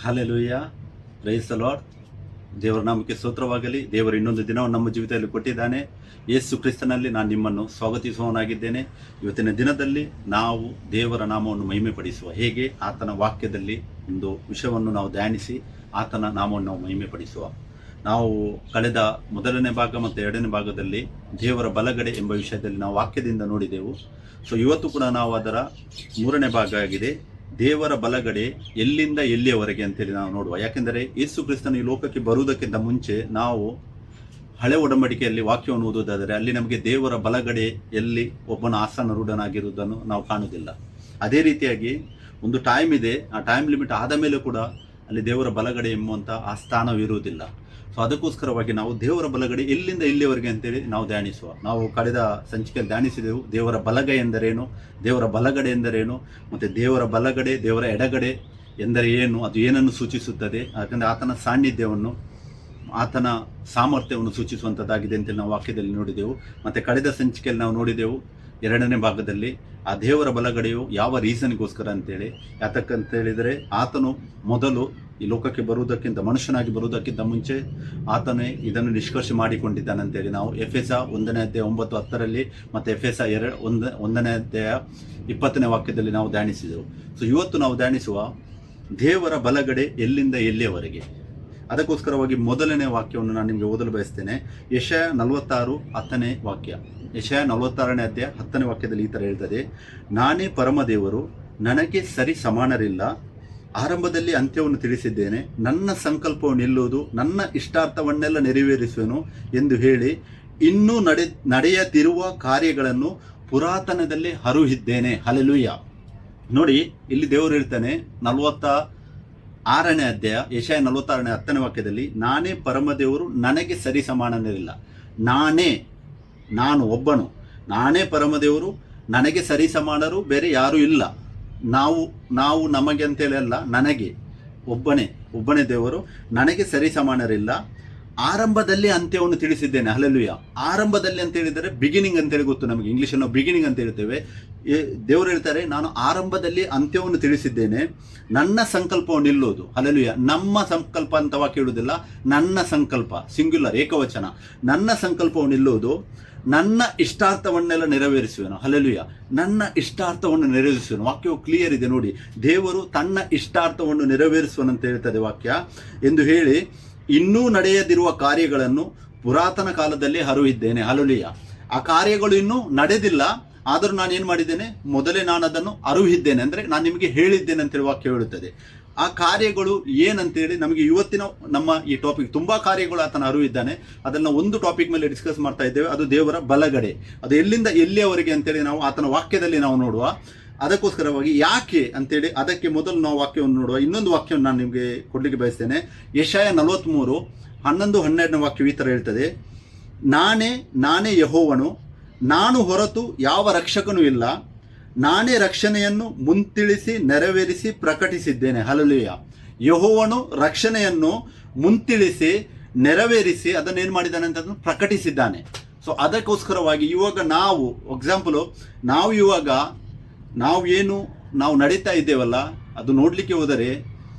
Hallelujah, praise the lord. ದೇವರ ನಾಮಕ್ಕೆ ಸ್ತೋತ್ರವಾಗಲಿ. ದೇವರು ಇನ್ನೊಂದು ದಿನವನ್ನು ನಮ್ಮ ಜೀವಿತದಲ್ಲಿ ಕೊಟ್ಟಿದ್ದಾನೆ. ಯೇಸು ಕ್ರಿಸ್ತನಲ್ಲಿ ನಾನು ನಿಮ್ಮನ್ನು ಸ್ವಾಗತಿಸುವವನಾಗಿದ್ದೇನೆ. ಇವತ್ತಿನ ದಿನದಲ್ಲಿ ನಾವು ದೇವರ ನಾಮವನ್ನು ಮಹಿಮೆಪಡಿಸುವ ಹೇಗೆ ಆತನ ವಾಕ್ಯದಲ್ಲಿ ಒಂದು ವಿಷಯವನ್ನು ನಾವು ಧ್ಯಾನಿಸಿ ಆತನ ನಾಮವನ್ನು ನಾವು ಮಹಿಮೆಪಡಿಸುವ. ನಾವು ಕಳೆದ ಮೊದಲನೇ ಭಾಗ ಮತ್ತು ಎರಡನೇ ಭಾಗದಲ್ಲಿ ದೇವರ ಬಲಗಡೆ ಎಂಬ ವಿಷಯದಲ್ಲಿ ನಾವು ವಾಕ್ಯದಿಂದ ನೋಡಿದೆವು. ಇವತ್ತು ಕೂಡ ನಾವು ಅದರ ಮೂರನೇ ಭಾಗ ಆಗಿದೆ, ದೇವರ ಬಲಗಡೆ ಎಲ್ಲಿಂದ ಎಲ್ಲಿಯವರೆಗೆ ಅಂತೇಳಿ ನಾವು ನೋಡುವ. ಯಾಕೆಂದರೆ ಯೇಸು ಕ್ರಿಸ್ತನು ಈ ಲೋಕಕ್ಕೆ ಬರುವುದಕ್ಕಿಂತ ಮುಂಚೆ ನಾವು ಹಳೆ ಒಡಂಬಡಿಕೆಯಲ್ಲಿ ವಾಕ್ಯವನ್ನು ಓದುವುದಾದರೆ ಅಲ್ಲಿ ನಮಗೆ ದೇವರ ಬಲಗಡೆ ಎಲ್ಲಿ ಒಬ್ಬನ ಆಸನರೂಢನಾಗಿರುವುದನ್ನು ನಾವು ಕಾಣುವುದಿಲ್ಲ. ಅದೇ ರೀತಿಯಾಗಿ ಒಂದು ಟೈಮ್ ಇದೆ, ಆ ಟೈಮ್ ಲಿಮಿಟ್ ಆದ ಮೇಲೆ ಕೂಡ ಅಲ್ಲಿ ದೇವರ ಬಲಗಡೆ ಎಂಬುವಂಥ ಆ ಸ್ಥಾನವಿರುವುದಿಲ್ಲ. ಅದಕ್ಕೋಸ್ಕರವಾಗಿ ನಾವು ದೇವರ ಬಲಗಡೆ ಎಲ್ಲಿಂದ ಎಲ್ಲಿಯವರೆಗೆ ಅಂತೇಳಿ ನಾವು ಧ್ಯಾನಿಸುವ. ನಾವು ಕಳೆದ ಸಂಚಿಕೆಯಲ್ಲಿ ಧ್ಯಾನಿಸಿದೆವು ದೇವರ ಬಲಗೈ ಎಂದರೇನು, ದೇವರ ಬಲಗಡೆ ಎಂದರೇನು, ಮತ್ತು ದೇವರ ಬಲಗಡೆ ದೇವರ ಎಡಗಡೆ ಎಂದರೆ ಏನು, ಅದು ಏನನ್ನು ಸೂಚಿಸುತ್ತದೆ, ಯಾಕಂದರೆ ಆತನ ಸಾನ್ನಿಧ್ಯವನ್ನು ಆತನ ಸಾಮರ್ಥ್ಯವನ್ನು ಸೂಚಿಸುವಂಥದ್ದಾಗಿದೆ ಅಂತ ನಾವು ವಾಕ್ಯದಲ್ಲಿ ನೋಡಿದೆವು. ಮತ್ತು ಕಳೆದ ಸಂಚಿಕೆಯಲ್ಲಿ ನಾವು ನೋಡಿದೆವು ಎರಡನೇ ಭಾಗದಲ್ಲಿ ಆ ದೇವರ ಬಲಗಡೆಯು ಯಾವ ರೀಸನ್ಗೋಸ್ಕರ ಅಂತೇಳಿ. ಯಾತಕ್ಕಂತ ಹೇಳಿದರೆ ಆತನು ಮೊದಲು ಈ ಲೋಕಕ್ಕೆ ಬರುವುದಕ್ಕಿಂತ ಮನುಷ್ಯನಾಗಿ ಬರುವುದಕ್ಕಿಂತ ಮುಂಚೆ ಆತನೇ ಇದನ್ನು ನಿಷ್ಕರ್ಷೆ ಮಾಡಿಕೊಂಡಿದ್ದಾನಂತೇಳಿ ನಾವು ಎಫೆಸ 1:9-10 ಮತ್ತು ಎಫೆಸ 1:20 ವಾಕ್ಯದಲ್ಲಿ ನಾವು ಧ್ಯಾನಿಸಿದೆವು. ಇವತ್ತು ನಾವು ಧ್ಯಾನಿಸುವ ದೇವರ ಬಲಗಡೆ ಎಲ್ಲಿಂದ ಎಲ್ಲಿಯವರೆಗೆ. ಅದಕ್ಕೋಸ್ಕರವಾಗಿ ಮೊದಲನೇ ವಾಕ್ಯವನ್ನು ನಾನು ನಿಮಗೆ ಓದಲು ಬಯಸ್ತೇನೆ. ಯೆಶಾಯ 46:10 ವಾಕ್ಯ. ಯೆಶಾಯ 46:10 ವಾಕ್ಯದಲ್ಲಿ ಈ ಥರ ಹೇಳ್ತದೆ, ನಾನೇ ಪರಮದೇವರು, ನನಗೆ ಸರಿ ಸಮಾನರಿಲ್ಲ, ಆರಂಭದಲ್ಲಿ ಅಂತ್ಯವನ್ನು ತಿಳಿಸಿದ್ದೇನೆ, ನನ್ನ ಸಂಕಲ್ಪವು ನಿಲ್ಲುವುದು, ನನ್ನ ಇಷ್ಟಾರ್ಥವನ್ನೆಲ್ಲ ನೆರವೇರಿಸುವೆನು ಎಂದು ಹೇಳಿ ಇನ್ನೂ ನಡೆಯದಿರುವ ಕಾರ್ಯಗಳನ್ನು ಪುರಾತನದಲ್ಲಿ ಹರುಹಿದ್ದೇನೆ. ಹಲ್ಲೆಲೂಯಾ. ನೋಡಿ, ಇಲ್ಲಿ ದೇವರು ಹೇಳ್ತಾನೆ 46ನೇ ಅಧ್ಯಾಯ ಯೆಶಾಯ 46:10 ವಾಕ್ಯದಲ್ಲಿ, ನಾನೇ ಪರಮದೇವರು, ನನಗೆ ಸರಿ ಸಮಾನರಿಲ್ಲ. ನಾನು ಒಬ್ಬನು, ನಾನೇ ಪರಮದೇವರು, ನನಗೆ ಸರಿ ಸಮಾನರು ಬೇರೆ ಯಾರೂ ಇಲ್ಲ. ನಾವು ನಮಗೆ ಅಂತೇಳಿ ಅಲ್ಲ, ನನಗೆ ಒಬ್ಬನೇ ದೇವರು, ನನಗೆ ಸರಿ ಸಮಾನರಿಲ್ಲ, ಆರಂಭದಲ್ಲಿ ಅಂತ್ಯವನ್ನು ತಿಳಿಸಿದ್ದೇನೆ. ಹಲ್ಲೆಲೂಯಾ. ಆರಂಭದಲ್ಲಿ ಅಂತ ಹೇಳಿದರೆ ಬಿಗಿನಿಂಗ್ ಅಂತೇಳಿ ಗೊತ್ತು ನಮಗೆ, ಇಂಗ್ಲೀಷಲ್ಲಿ ನಾವು ಬಿಗಿನಿಂಗ್ ಅಂತ ಹೇಳ್ತೇವೆ. ದೇವರು ಹೇಳ್ತಾರೆ, ನಾನು ಆರಂಭದಲ್ಲಿ ಅಂತ್ಯವನ್ನು ತಿಳಿಸಿದ್ದೇನೆ, ನನ್ನ ಸಂಕಲ್ಪವನ್ನು ನಿಲ್ಲೋದು. ಹಲ್ಲೆಲೂಯಾ. ನಮ್ಮ ಸಂಕಲ್ಪ ಅಂತ ವಾಕ್ಯ ಹೇಳುವುದಿಲ್ಲ, ನನ್ನ ಸಂಕಲ್ಪ, ಸಿಂಗ್ಯುಲರ್, ಏಕವಚನ. ನನ್ನ ಸಂಕಲ್ಪವನ್ನು ನಿಲ್ಲೋದು, ನನ್ನ ಇಷ್ಟಾರ್ಥವನ್ನೆಲ್ಲ ನೆರವೇರಿಸುವೆನು. ಹಲ್ಲೆಲೂಯಾ. ನನ್ನ ಇಷ್ಟಾರ್ಥವನ್ನು ನೆರವೇರಿಸುವನು. ವಾಕ್ಯವು ಕ್ಲಿಯರ್ ಇದೆ ನೋಡಿ, ದೇವರು ತನ್ನ ಇಷ್ಟಾರ್ಥವನ್ನು ನೆರವೇರಿಸುವನಂತ ಹೇಳ್ತದೆ ವಾಕ್ಯ. ಎಂದು ಹೇಳಿ ಇನ್ನೂ ನಡೆಯದಿರುವ ಕಾರ್ಯಗಳನ್ನು ಪುರಾತನ ಕಾಲದಲ್ಲಿ ಹರುಹಿದ್ದೇನೆ. ಹಲ್ಲೆಲೂಯಾ. ಆ ಕಾರ್ಯಗಳು ಇನ್ನೂ ನಡೆದಿಲ್ಲ, ಆದರೂ ನಾನು ಏನು ಮಾಡಿದ್ದೇನೆ, ಮೊದಲೇ ನಾನು ಅದನ್ನು ಅರುಹಿದ್ದೇನೆ, ಅಂದರೆ ನಾನು ನಿಮಗೆ ಹೇಳಿದ್ದೇನೆ ಅಂತೇಳಿ ವಾಕ್ಯ ಹೇಳುತ್ತದೆ. ಆ ಕಾರ್ಯಗಳು ಏನಂತೇಳಿ ನಮಗೆ ಇವತ್ತಿನ ನಮ್ಮ ಈ ಟಾಪಿಕ್, ತುಂಬ ಕಾರ್ಯಗಳು ಆತನ ಅರಿವಿದ್ದಾನೆ. ಅದನ್ನು ಒಂದು ಟಾಪಿಕ್ ಮೇಲೆ ಡಿಸ್ಕಸ್ ಮಾಡ್ತಾ ಇದ್ದೇವೆ, ಅದು ದೇವರ ಬಲಗಡೆ. ಅದು ಎಲ್ಲಿಂದ ಎಲ್ಲಿಯವರೆಗೆ ಅಂತೇಳಿ ನಾವು ಆತನ ವಾಕ್ಯದಲ್ಲಿ ನಾವು ನೋಡುವ. ಅದಕ್ಕೋಸ್ಕರವಾಗಿ ಯಾಕೆ ಅಂತೇಳಿ ಅದಕ್ಕೆ ಮೊದಲು ನಾವು ವಾಕ್ಯವನ್ನು ನೋಡುವ. ಇನ್ನೊಂದು ವಾಕ್ಯವನ್ನು ನಾನು ನಿಮಗೆ ಕೊಡಲಿಕ್ಕೆ ಬಯಸ್ತೇನೆ. ಯೆಶಾಯ 43:11-12 ವಾಕ್ಯವು ಈ ಥರ ಹೇಳ್ತದೆ, ನಾನೇ ಯೆಹೋವನು, ನಾನು ಹೊರತು ಯಾವ ರಕ್ಷಕನೂ ಇಲ್ಲ, ನಾನೇ ರಕ್ಷಣೆಯನ್ನು ಮುಂತಿಳಿಸಿ ನೆರವೇರಿಸಿ ಪ್ರಕಟಿಸಿದ್ದೇನೆ. ಹಲ್ಲೆಲೂಯಾ. ಯೆಹೋವನು ರಕ್ಷಣೆಯನ್ನು ಮುಂತಿಳಿಸಿ ನೆರವೇರಿಸಿ ಅದನ್ನೇನು ಮಾಡಿದ್ದಾನೆ ಅಂತ ಅದನ್ನು ಪ್ರಕಟಿಸಿದ್ದಾನೆ. ಅದಕ್ಕೋಸ್ಕರವಾಗಿ ಇವಾಗ ನಾವು ಎಕ್ಸಾಂಪಲು, ನಾವು ನಡೀತಾ ಇದ್ದೇವಲ್ಲ, ಅದು ನೋಡಲಿಕ್ಕೆ ಹೋದರೆ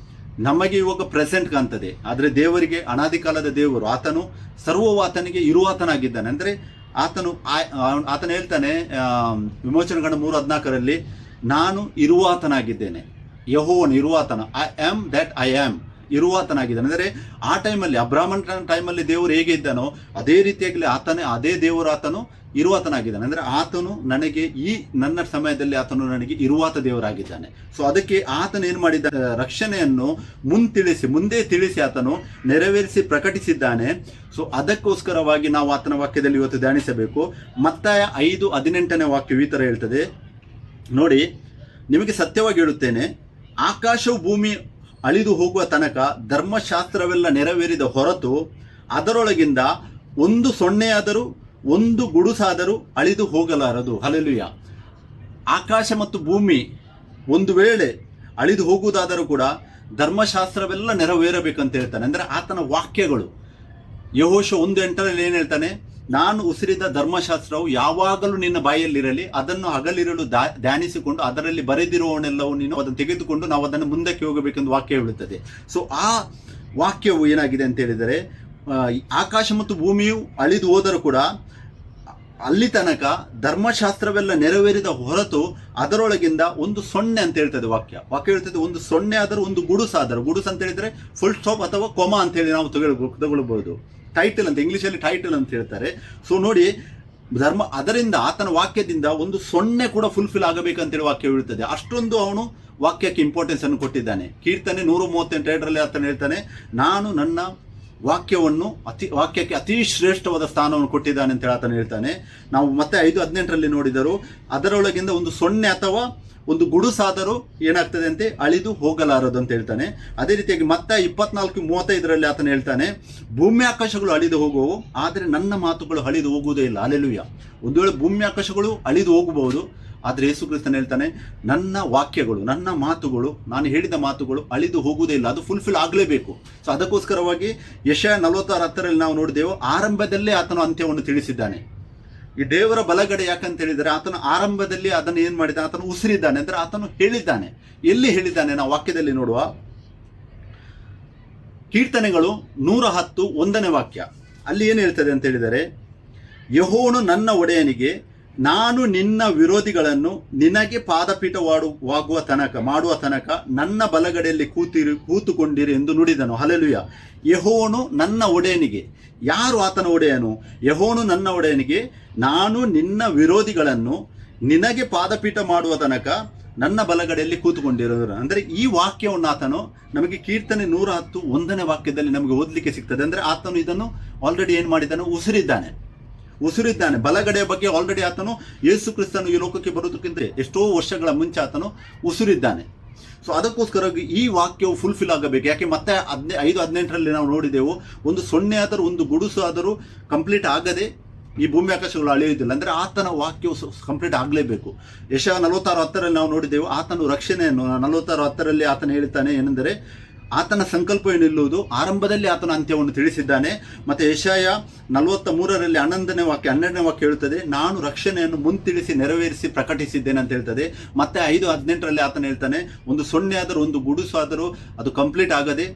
ನಮಗೆ ಇವಾಗ ಪ್ರೆಸೆಂಟ್ ಕಾಣ್ತದೆ. ಆದರೆ ದೇವರಿಗೆ ಅನಾದಿ ಕಾಲದ ದೇವರು, ಆತನು ಸರ್ವವು ಆತನಿಗೆ ಇರುವಾತನಾಗಿದ್ದಾನೆ. ಅಂದರೆ ಆತನು ಹೇಳ್ತಾನೆ ವಿಮೋಚನಕಾಂಡ 3:14 ನಾನು ಇರುವಾತನಾಗಿದ್ದೇನೆ. ಯೆಹೋವನು ಇರುವಾತನ, I am that I am, ಇರುವಾತನಾಗಿದ್ದಾನೆ. ಅಂದರೆ ಆ ಟೈಮಲ್ಲಿ, ಅಬ್ರಾಹ್ಮಣ ಟೈಮಲ್ಲಿ ದೇವರು ಹೇಗೆ ಇದ್ದಾನೋ ಅದೇ ರೀತಿಯಾಗಲಿ ಅದೇ ದೇವರು ಆತನು ಇರುವಾತನಾಗಿದ್ದಾನೆ. ಅಂದರೆ ಆತನು ನನಗೆ ನನ್ನ ಸಮಯದಲ್ಲಿ ಆತನು ನನಗೆ ಇರುವಾತ ದೇವರಾಗಿದ್ದಾನೆ. ಅದಕ್ಕೆ ಆತನು ಏನು ಮಾಡಿದ್ದಾನೆ, ರಕ್ಷಣೆಯನ್ನು ಮುಂದೆ ತಿಳಿಸಿ ಆತನು ನೆರವೇರಿಸಿ ಪ್ರಕಟಿಸಿದ್ದಾನೆ. ಅದಕ್ಕೋಸ್ಕರವಾಗಿ ನಾವು ಆತನ ವಾಕ್ಯದಲ್ಲಿ ಇವತ್ತು ಧ್ಯಾನಿಸಬೇಕು. ಮತ್ತಾಯ 5:18 ವಾಕ್ಯವು ಈ ಥರ ಹೇಳ್ತದೆ ನೋಡಿ, ನಿಮಗೆ ಸತ್ಯವಾಗಿ ಹೇಳುತ್ತೇನೆ, ಆಕಾಶವು ಭೂಮಿ ಅಳಿದು ಹೋಗುವ ತನಕ ಧರ್ಮಶಾಸ್ತ್ರವೆಲ್ಲ ನೆರವೇರಿದ ಹೊರತು ಅದರೊಳಗಿಂದ ಒಂದು ಸೊನ್ನೆಯಾದರೂ ಒಂದು ಗುಡುಸಾದರೂ ಅಳಿದು ಹೋಗಲಾರದು. ಹಲ್ಲೆಲೂಯಾ. ಆಕಾಶ ಮತ್ತು ಭೂಮಿ ಒಂದು ವೇಳೆ ಅಳಿದು ಹೋಗುವುದಾದರೂ ಕೂಡ ಧರ್ಮಶಾಸ್ತ್ರವೆಲ್ಲ ನೆರವೇರಬೇಕಂತ ಹೇಳ್ತಾನೆ. ಅಂದರೆ ಆತನ ವಾಕ್ಯಗಳು. ಯೆಹೋಶುವ 1:8 ಏನು ಹೇಳ್ತಾನೆ, ನಾನು ಉಸಿರಿದ ಧರ್ಮಶಾಸ್ತ್ರವು ಯಾವಾಗಲೂ ನಿನ್ನ ಬಾಯಲ್ಲಿರಲಿ, ಅದನ್ನು ಹಗಲಿರಲು ಧ್ಯಾನಿಸಿಕೊಂಡು ಅದರಲ್ಲಿ ಬರೆದಿರುವವನೆಲ್ಲವೂ ನೀನು ಅದನ್ನು ತೆಗೆದುಕೊಂಡು ನಾವು ಅದನ್ನು ಮುಂದಕ್ಕೆ ಹೋಗಬೇಕೆಂದು ವಾಕ್ಯ ಹೇಳುತ್ತದೆ. ಸೊ ಆ ವಾಕ್ಯವು ಏನಾಗಿದೆ ಅಂತ ಹೇಳಿದರೆ, ಆಕಾಶ ಮತ್ತು ಭೂಮಿಯು ಅಳಿದು ಹೋದರೂ ಕೂಡ ಅಲ್ಲಿ ತನಕ ಧರ್ಮಶಾಸ್ತ್ರವೆಲ್ಲ ನೆರವೇರಿದ ಹೊರತು ಅದರೊಳಗಿಂದ ಒಂದು ಸೊನ್ನೆ ಅಂತ ಹೇಳ್ತದೆ ವಾಕ್ಯ ಹೇಳ್ತದೆ. ಒಂದು ಸೊನ್ನೆ ಆದರೂ, ಒಂದು ಗುಡುಸಾದರೂ, ಗುಡುಸು ಅಂತ ಹೇಳಿದ್ರೆ ಫುಲ್ ಸ್ಟಾಪ್ ಅಥವಾ ಕೊಮಾ ಅಂತ ಹೇಳಿ ನಾವು ತಗೊಳ್ಬಹುದು. ಟೈಟಲ್ ಅಂತ ಇಂಗ್ಲಿಷಲ್ಲಿ ಟೈಟಲ್ ಅಂತ ಹೇಳ್ತಾರೆ. ಸೊ ನೋಡಿ, ಅದರಿಂದ ಆತನ ವಾಕ್ಯದಿಂದ ಒಂದು ಸೊನ್ನೆ ಕೂಡ ಫುಲ್ಫಿಲ್ ಆಗಬೇಕಂತೇಳಿ ವಾಕ್ಯ ಹೇಳುತ್ತದೆ. ಅಷ್ಟೊಂದು ಅವನು ವಾಕ್ಯಕ್ಕೆ ಇಂಪಾರ್ಟೆನ್ಸ್ ಅನ್ನು ಕೊಟ್ಟಿದ್ದಾನೆ. ಕೀರ್ತನೆ 138ರಲ್ಲಿ ಆತನು ಹೇಳ್ತಾನೆ, ನಾನು ನನ್ನ ವಾಕ್ಯಕ್ಕೆ ಅತಿ ಶ್ರೇಷ್ಠವಾದ ಸ್ಥಾನವನ್ನು ಕೊಟ್ಟಿದ್ದಾನೆ ಅಂತ ಆತನು ಹೇಳ್ತಾನೆ. ನಾವು ಮತ್ತೆ 5:18ರಲ್ಲಿ ನೋಡಿದರು, ಅದರೊಳಗಿಂದ ಒಂದು ಸೊನ್ನೆ ಅಥವಾ ಒಂದು ಗುಡುಸಾದರೂ ಏನಾಗ್ತದೆ ಅಂತೆ, ಅಳಿದು ಹೋಗಲಾರದು ಅಂತ ಹೇಳ್ತಾನೆ. ಅದೇ ರೀತಿಯಾಗಿ ಮತ್ತೆ 24:35ರಲ್ಲಿ ಆತನು ಹೇಳ್ತಾನೆ, ಭೂಮಿ ಆಕಾಶಗಳು ಅಳಿದು ಹೋಗುವವು, ಆದರೆ ನನ್ನ ಮಾತುಗಳು ಅಳಿದು ಹೋಗುವುದೇ ಇಲ್ಲ. ಹಲ್ಲೆಲೂಯಾ. ಒಂದು ವೇಳೆ ಭೂಮಿ ಆಕಾಶಗಳು ಅಳಿದು ಹೋಗಬಹುದು, ಆದರೆ ಯೇಸು ಕ್ರಿಸ್ತನು ಹೇಳ್ತಾನೆ, ನನ್ನ ವಾಕ್ಯಗಳು, ನನ್ನ ಮಾತುಗಳು, ನಾನು ಹೇಳಿದ ಮಾತುಗಳು ಅಳಿದು ಹೋಗುವುದೇ ಇಲ್ಲ, ಅದು ಫುಲ್ಫಿಲ್ ಆಗಲೇಬೇಕು. ಸೊ ಅದಕ್ಕೋಸ್ಕರವಾಗಿ ಯೆಶಾಯ 46:10ರಲ್ಲಿ ನಾವು ನೋಡಿದೆವು, ಆರಂಭದಲ್ಲೇ ಆತನು ಅಂತ್ಯವನ್ನು ತಿಳಿಸಿದ್ದಾನೆ. ಈ ದೇವರ ಬಲಗಡೆ ಯಾಕಂತ ಹೇಳಿದರೆ, ಆತನು ಆರಂಭದಲ್ಲಿ ಅದನ್ನು ಏನು ಮಾಡಿದ್ದಾನೆ, ಆತನು ಉಸಿರಿದ್ದಾನೆ ಅಂದರೆ ಆತನು ಹೇಳಿದ್ದಾನೆ. ಎಲ್ಲಿ ಹೇಳಿದ್ದಾನೆ ನಾವು ವಾಕ್ಯದಲ್ಲಿ ನೋಡುವ, ಕೀರ್ತನೆಗಳು 110 1ನೇ ವಾಕ್ಯ. ಅಲ್ಲಿ ಏನು ಹೇಳ್ತದೆ ಅಂತ ಹೇಳಿದರೆ, ಯೆಹೋವನು ನನ್ನ ಒಡೆಯನಿಗೆ, ನಾನು ನಿನ್ನ ವಿರೋಧಿಗಳನ್ನು ನಿನಗೆ ಪಾದಪೀಠವಾಗುವ ಮಾಡುವ ತನಕ ನನ್ನ ಬಲಗಡೆಯಲ್ಲಿ ಕೂತುಕೊಂಡಿರಿ ಎಂದು ನುಡಿದನು. ಹಲ್ಲೆಲೂಯಾ. ಯೆಹೋವನು ನನ್ನ ಒಡೆಯನಿಗೆ. ಯಾರು ಆತನ ಒಡೆಯನು? ಯೆಹೋವನು ನನ್ನ ಒಡೆಯನಿಗೆ, ನಾನು ನಿನ್ನ ವಿರೋಧಿಗಳನ್ನು ನಿನಗೆ ಪಾದಪೀಠ ಮಾಡುವ ತನಕ ನನ್ನ ಬಲಗಡೆಯಲ್ಲಿ ಕೂತುಕೊಂಡಿರೋದು. ಅಂದರೆ ಈ ವಾಕ್ಯವನ್ನು ಆತನು ನಮಗೆ ಕೀರ್ತನೆ 110 1ನೇ ವಾಕ್ಯದಲ್ಲಿ ನಮಗೆ ಓದಲಿಕ್ಕೆ ಸಿಗ್ತದೆ. ಅಂದರೆ ಆತನು ಇದನ್ನು ಆಲ್ರೆಡಿ ಏನು ಮಾಡಿದ್ದಾನೆ, ಉಸಿರಿದ್ದಾನೆ. ಬಲಗಡೆಯ ಬಗ್ಗೆ ಆಲ್ರೆಡಿ ಆತನು ಯೇಸು ಕ್ರಿಸ್ತನು ಈ ಲೋಕಕ್ಕೆ ಬರೋದಕ್ಕಿಂತ ಎಷ್ಟೋ ವರ್ಷಗಳ ಮುಂಚೆ ಆತನು ಉಸಿರಿದ್ದಾನೆ. ಸೊ ಅದಕ್ಕೋಸ್ಕರ ಈ ವಾಕ್ಯವು ಫುಲ್ಫಿಲ್ ಆಗಬೇಕು. ಯಾಕೆ ಮತ್ತೆ 5:18ರಲ್ಲಿ ನಾವು ನೋಡಿದೆವು, ಒಂದು ಸೊನ್ನೆ ಆದರೂ, ಒಂದು ಗುಡುಸು ಆದರೂ ಕಂಪ್ಲೀಟ್ ಆಗದೆ ಈ ಭೂಮಿ ಆಕಾಶಗಳು ಅಳೆಯುವುದಿಲ್ಲ. ಅಂದರೆ ಆತನ ವಾಕ್ಯವು ಕಂಪ್ಲೀಟ್ ಆಗಲೇಬೇಕು. ಯೆಶಾಯ 46:10ರಲ್ಲಿ ನಾವು ನೋಡಿದೆವು, ಆತನು ರಕ್ಷಣೆಯನ್ನು 46:10ರಲ್ಲಿ ಆತನು ಹೇಳ್ತಾನೆ ಏನೆಂದರೆ, ಆತನ ಸಂಕಲ್ಪ ಏನಿಲ್ಲುವುದು, ಆರಂಭದಲ್ಲಿ ಆತನ ಅಂತ್ಯವನ್ನು ತಿಳಿಸಿದ್ದಾನೆ. ಮತ್ತು ಯೆಶಾಯ 43ರಲ್ಲಿ 11ನೇ ವಾಕ್ಯ ಹೇಳುತ್ತದೆ, ನಾನು ರಕ್ಷಣೆಯನ್ನು ಮುಂತಿಳಿಸಿ ನೆರವೇರಿಸಿ ಪ್ರಕಟಿಸಿದ್ದೇನೆ ಅಂತ ಹೇಳ್ತದೆ. ಮತ್ತೆ 5:18ರಲ್ಲಿ ಆತನು ಹೇಳ್ತಾನೆ, ಒಂದು ಸೊನ್ನೆ ಆದರೂ, ಒಂದು ಗುಡುಸು ಆದರೂ ಅದು ಕಂಪ್ಲೀಟ್ ಆಗದೆ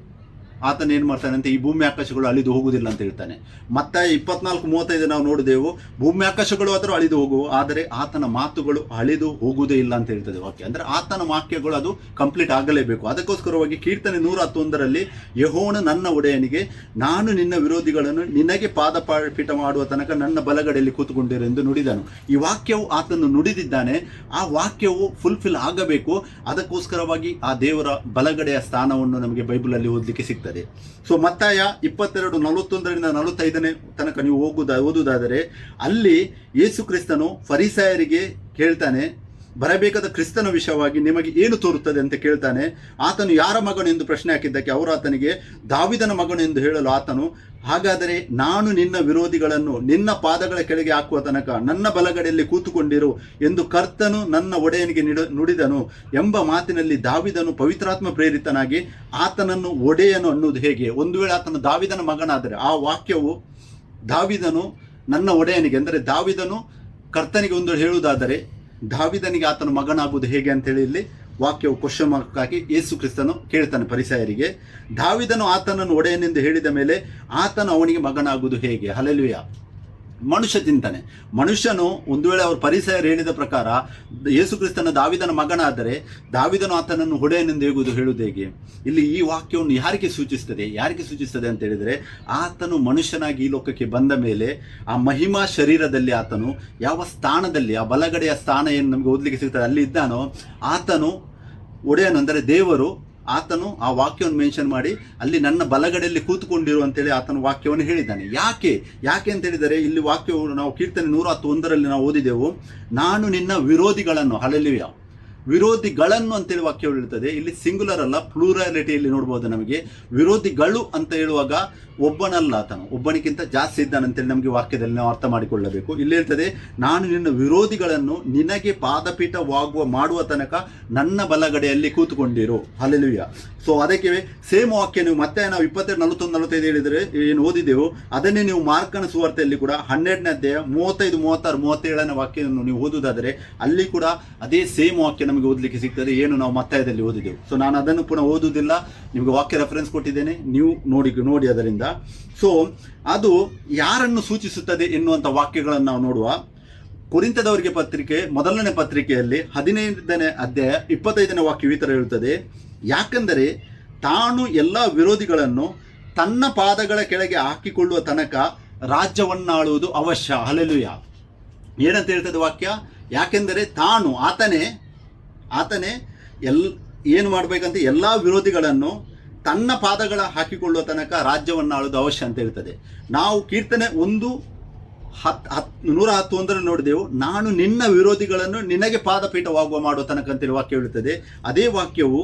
ಆತನ ಏನು ಮಾಡ್ತಾನೆ ಅಂತ, ಈ ಭೂಮಿ ಆಕಾಶಗಳು ಅಳಿದು ಹೋಗುವುದಿಲ್ಲ ಅಂತ ಹೇಳ್ತಾನೆ. ಮತ್ತೆ 24:35 ನಾವು ನೋಡಿದೆವು, ಭೂಮಿ ಆಕಾಶಗಳು ಆದರೂ ಅಳಿದು ಹೋಗುವು, ಆದರೆ ಆತನ ಮಾತುಗಳು ಅಳಿದು ಹೋಗುವುದೇ ಇಲ್ಲ ಅಂತ ಹೇಳ್ತದೆ ವಾಕ್ಯ. ಅಂದರೆ ಆತನ ವಾಕ್ಯಗಳು ಅದು ಕಂಪ್ಲೀಟ್ ಆಗಲೇಬೇಕು. ಅದಕ್ಕೋಸ್ಕರವಾಗಿ ಕೀರ್ತನೆ 111ರಲ್ಲಿ, ಯೆಹೋವನು ನನ್ನ ಒಡೆಯನಿಗೆ, ನಾನು ನಿನ್ನ ವಿರೋಧಿಗಳನ್ನು ನಿನಗೆ ಪಾದಪೀಠ ಮಾಡುವ ತನಕ ನನ್ನ ಬಲಗಡೆಯಲ್ಲಿ ಕೂತುಕೊಂಡಿರು ಎಂದು ನುಡಿದನು. ಈ ವಾಕ್ಯವು ಆತನು ನುಡಿದಿದ್ದಾನೆ. ಆ ವಾಕ್ಯವು ಫುಲ್ಫಿಲ್ ಆಗಬೇಕು. ಅದಕ್ಕೋಸ್ಕರವಾಗಿ ಆ ದೇವರ ಬಲಗಡೆಯ ಸ್ಥಾನವನ್ನು ನಮಗೆ ಬೈಬಲಲ್ಲಿ ಓದಲಿಕ್ಕೆ ಸಿಗ್ತದೆ. ಸೊ ಮತ್ತಾಯ 22:41ರಿಂದ 45ನೇ ತನಕ ನೀವು ಓದುವುದಾದರೆ, ಅಲ್ಲಿ ಯೇಸು ಕ್ರಿಸ್ತನು ಫರಿಸಾಯರಿಗೆ ಕೇಳ್ತಾನೆ, ಬರಬೇಕಾದ ಕ್ರಿಸ್ತನ ವಿಷಯವಾಗಿ ನಿಮಗೆ ಏನು ತೋರುತ್ತದೆ ಅಂತ ಕೇಳ್ತಾನೆ. ಆತನು ಯಾರ ಮಗನು ಎಂದು ಪ್ರಶ್ನೆ ಹಾಕಿದ್ದಕ್ಕೆ ಅವರು ಆತನಿಗೆ, ದಾವಿದನ ಮಗನು ಎಂದು ಹೇಳಲು ಆತನು, ಹಾಗಾದರೆ ನಾನು ನಿನ್ನ ವಿರೋಧಿಗಳನ್ನು ನಿನ್ನ ಪಾದಗಳ ಕೆಳಗೆ ಹಾಕುವ ತನಕ ನನ್ನ ಬಲಗಡೆಯಲ್ಲಿ ಕೂತುಕೊಂಡಿರು ಎಂದು ಕರ್ತನು ನನ್ನ ಒಡೆಯನಿಗೆ ನುಡಿದನು ಎಂಬ ಮಾತಿನಲ್ಲಿ ದಾವಿದನು ಪವಿತ್ರಾತ್ಮ ಪ್ರೇರಿತನಾಗಿ ಆತನನ್ನು ಒಡೆಯನು ಅನ್ನುವುದು ಹೇಗೆ? ಒಂದು ವೇಳೆ ಆತನು ದಾವಿದನ ಮಗನಾದರೆ, ಆ ವಾಕ್ಯವು ದಾವಿದನು ನನ್ನ ಒಡೆಯನಿಗೆ, ಅಂದರೆ ದಾವಿದನು ಕರ್ತನಿಗೆ ಒಂದು ಹೇಳುವುದಾದರೆ ದಾವಿದನಿಗೆ ಆತನ ಮಗನಾಗುವುದು ಹೇಗೆ ಅಂತೇಳಿ ಇಲ್ಲಿ ವಾಕ್ಯವು ಕ್ವಶನ್ ಮಾರ್ಕ್ ಹಾಕಿ ಯೇಸು ಕ್ರಿಸ್ತನು ಕೇಳ್ತಾನೆ ಫರಿಸಾಯರಿಗೆ. ದಾವಿದನು ಆತನನ್ನು ಒಡೆಯನೆಂದು ಹೇಳಿದ ಮೇಲೆ ಆತನು ಅವನಿಗೆ ಮಗನಾಗುವುದು ಹೇಗೆ? ಹಲ್ಲೆಲೂಯಾ. ಮನುಷ್ಯ ಚಿಂತನೆ. ಮನುಷ್ಯನು ಒಂದು ವೇಳೆ ಅವರು ಫರಿಸಾಯರು ಹೇಳಿದ ಪ್ರಕಾರ ಯೇಸು ಕ್ರಿಸ್ತನ ದಾವಿದನ ಮಗನಾದರೆ ದಾವಿದನು ಆತನನ್ನು ಒಡೆಯನೆಂದು ಹೇಳುವುದು ಹೇಗೆ? ಇಲ್ಲಿ ಈ ವಾಕ್ಯವನ್ನು ಯಾರಿಗೆ ಸೂಚಿಸ್ತದೆ ಅಂತ ಹೇಳಿದರೆ, ಆತನು ಮನುಷ್ಯನಾಗಿ ಈ ಲೋಕಕ್ಕೆ ಬಂದ ಮೇಲೆ ಆ ಮಹಿಮಾ ಶರೀರದಲ್ಲಿ ಆತನು ಯಾವ ಸ್ಥಾನದಲ್ಲಿ, ಆ ಬಲಗಡೆಯ ಸ್ಥಾನ ಏನು ನಮಗೆ ಓದಲಿಕ್ಕೆ ಸಿಗ್ತದೆ ಅಲ್ಲಿ ಇದ್ದಾನೋ, ಆತನು ಒಡೆಯನು ಅಂದರೆ ದೇವರು, ಆತನು ಆ ವಾಕ್ಯವನ್ನು ಮೆನ್ಷನ್ ಮಾಡಿ ಅಲ್ಲಿ ನನ್ನ ಬಲಗಡೆಯಲ್ಲಿ ಕೂತುಕೊಂಡಿರು ಅಂತೇಳಿ ಆತನ ವಾಕ್ಯವನ್ನು ಹೇಳಿದ್ದಾನೆ. ಯಾಕೆ ಅಂತ ಹೇಳಿದರೆ, ಇಲ್ಲಿ ವಾಕ್ಯವು ನಾವು ಕೀರ್ತನೆ 111ರಲ್ಲಿ ನಾವು ಓದಿದೆವು, ನಾನು ನಿನ್ನ ವಿರೋಧಿಗಳನ್ನು, ಹಲ್ಲೆಲೂಯಾ, ವಿರೋಧಿಗಳನ್ನು ಅಂತೇಳಿ ವಾಕ್ಯ ಹೇಳ್ತದೆ. ಇಲ್ಲಿ ಸಿಂಗುಲರ್ ಅಲ್ಲ, ಪ್ಲೂರಾಲಿಟಿಯಲ್ಲಿ ನೋಡ್ಬೋದು. ನಮಗೆ ವಿರೋಧಿಗಳು ಅಂತ ಹೇಳುವಾಗ ಒಬ್ಬನಲ್ಲ, ಆತನು ಒಬ್ಬನಿಗಿಂತ ಜಾಸ್ತಿ ಇದ್ದಾನೆ ಅಂತೇಳಿ ನಮಗೆ ವಾಕ್ಯದಲ್ಲಿ ನಾವು ಅರ್ಥ ಮಾಡಿಕೊಳ್ಳಬೇಕು. ಇಲ್ಲಿ ಹೇಳ್ತದೆ, ನಾನು ನಿನ್ನ ವಿರೋಧಿಗಳನ್ನು ನಿನಗೆ ಪಾದಪೀಠವಾಗುವ ಮಾಡುವ ತನಕ ನನ್ನ ಬಲಗಡೆಯಲ್ಲಿ ಕೂತುಕೊಂಡಿರು. ಹಲ್ಲೆಲೂಯಾ. ಸೊ ಅದಕ್ಕೆ ಸೇಮ್ ವಾಕ್ಯ ನೀವು ಮತ್ತೆ ನಾವು 22, 41, 45 ಹೇಳಿದರೆ ಏನು ಓದಿದೆವು ಅದನ್ನೇ ನೀವು ಮಾರ್ಕನ ಸುವಾರ್ತೆಯಲ್ಲಿ ಕೂಡ 12ನೇ ಅಧ್ಯಾಯ 35, 36, 37ನೇ ವಾಕ್ಯವನ್ನು ನೀವು ಓದುವುದಾದರೆ ಅಲ್ಲಿ ಕೂಡ ಅದೇ ಸೇಮ್ ವಾಕ್ಯ ನಮಗೆ ಓದಲಿಕ್ಕೆ ಸಿಗ್ತದೆ, ಏನು ನಾವು ಮತ್ತಾಯದಲ್ಲಿ ಓದಿದೆವು. ಸೊ ನಾನು ಅದನ್ನು ಪುನಃ ಓದುವುದಿಲ್ಲ, ನಿಮಗೆ ವಾಕ್ಯ ರೆಫರೆನ್ಸ್ ಕೊಟ್ಟಿದ್ದೇನೆ, ನೀವು ನೋಡಿ ಅದರಿಂದ. ಸೊ ಅದು ಯಾರನ್ನು ಸೂಚಿಸುತ್ತದೆ ಎನ್ನುವಂಥ ವಾಕ್ಯಗಳನ್ನು ನಾವು ನೋಡುವ. ಕೊರಿಂಥದವರಿಗೆ ಪತ್ರಿಕೆ 1ನೇ ಪತ್ರಿಕೆಯಲ್ಲಿ 15ನೇ ಅಧ್ಯಾಯ 25ನೇ ವಾಕ್ಯ ಈ ಥರ ಹೇಳ್ತದೆ, ಯಾಕಂದರೆ ತಾನು ಎಲ್ಲ ವಿರೋಧಿಗಳನ್ನು ತನ್ನ ಪಾದಗಳ ಕೆಳಗೆ ಹಾಕಿಕೊಳ್ಳುವ ತನಕ ರಾಜ್ಯವನ್ನಾಳುವುದು ಅವಶ್ಯ. ಹಲ್ಲೆಲೂಯಾ. ಏನಂತ ಹೇಳ್ತದೆ ವಾಕ್ಯ? ಯಾಕೆಂದರೆ ತಾನು ಆತನೇ ಏನು ಮಾಡಬೇಕಂತ ಎಲ್ಲ ವಿರೋಧಿಗಳನ್ನು ತನ್ನ ಪಾದಗಳ ಹಾಕಿಕೊಳ್ಳುವ ತನಕ ರಾಜ್ಯವನ್ನಾಳುವುದು ಅವಶ್ಯ ಅಂತ ಹೇಳ್ತದೆ. ನಾವು ಕೀರ್ತನೆ 111 ನೋಡಿದೆವು, ನಾನು ನಿನ್ನ ವಿರೋಧಿಗಳನ್ನು ನಿನಗೆ ಪಾದಪೀಠವಾಗುವ ಮಾಡುವ ತನಕ ಅಂತೇಳಿ ವಾಕ್ಯ ಹೇಳುತ್ತದೆ. ಅದೇ ವಾಕ್ಯವು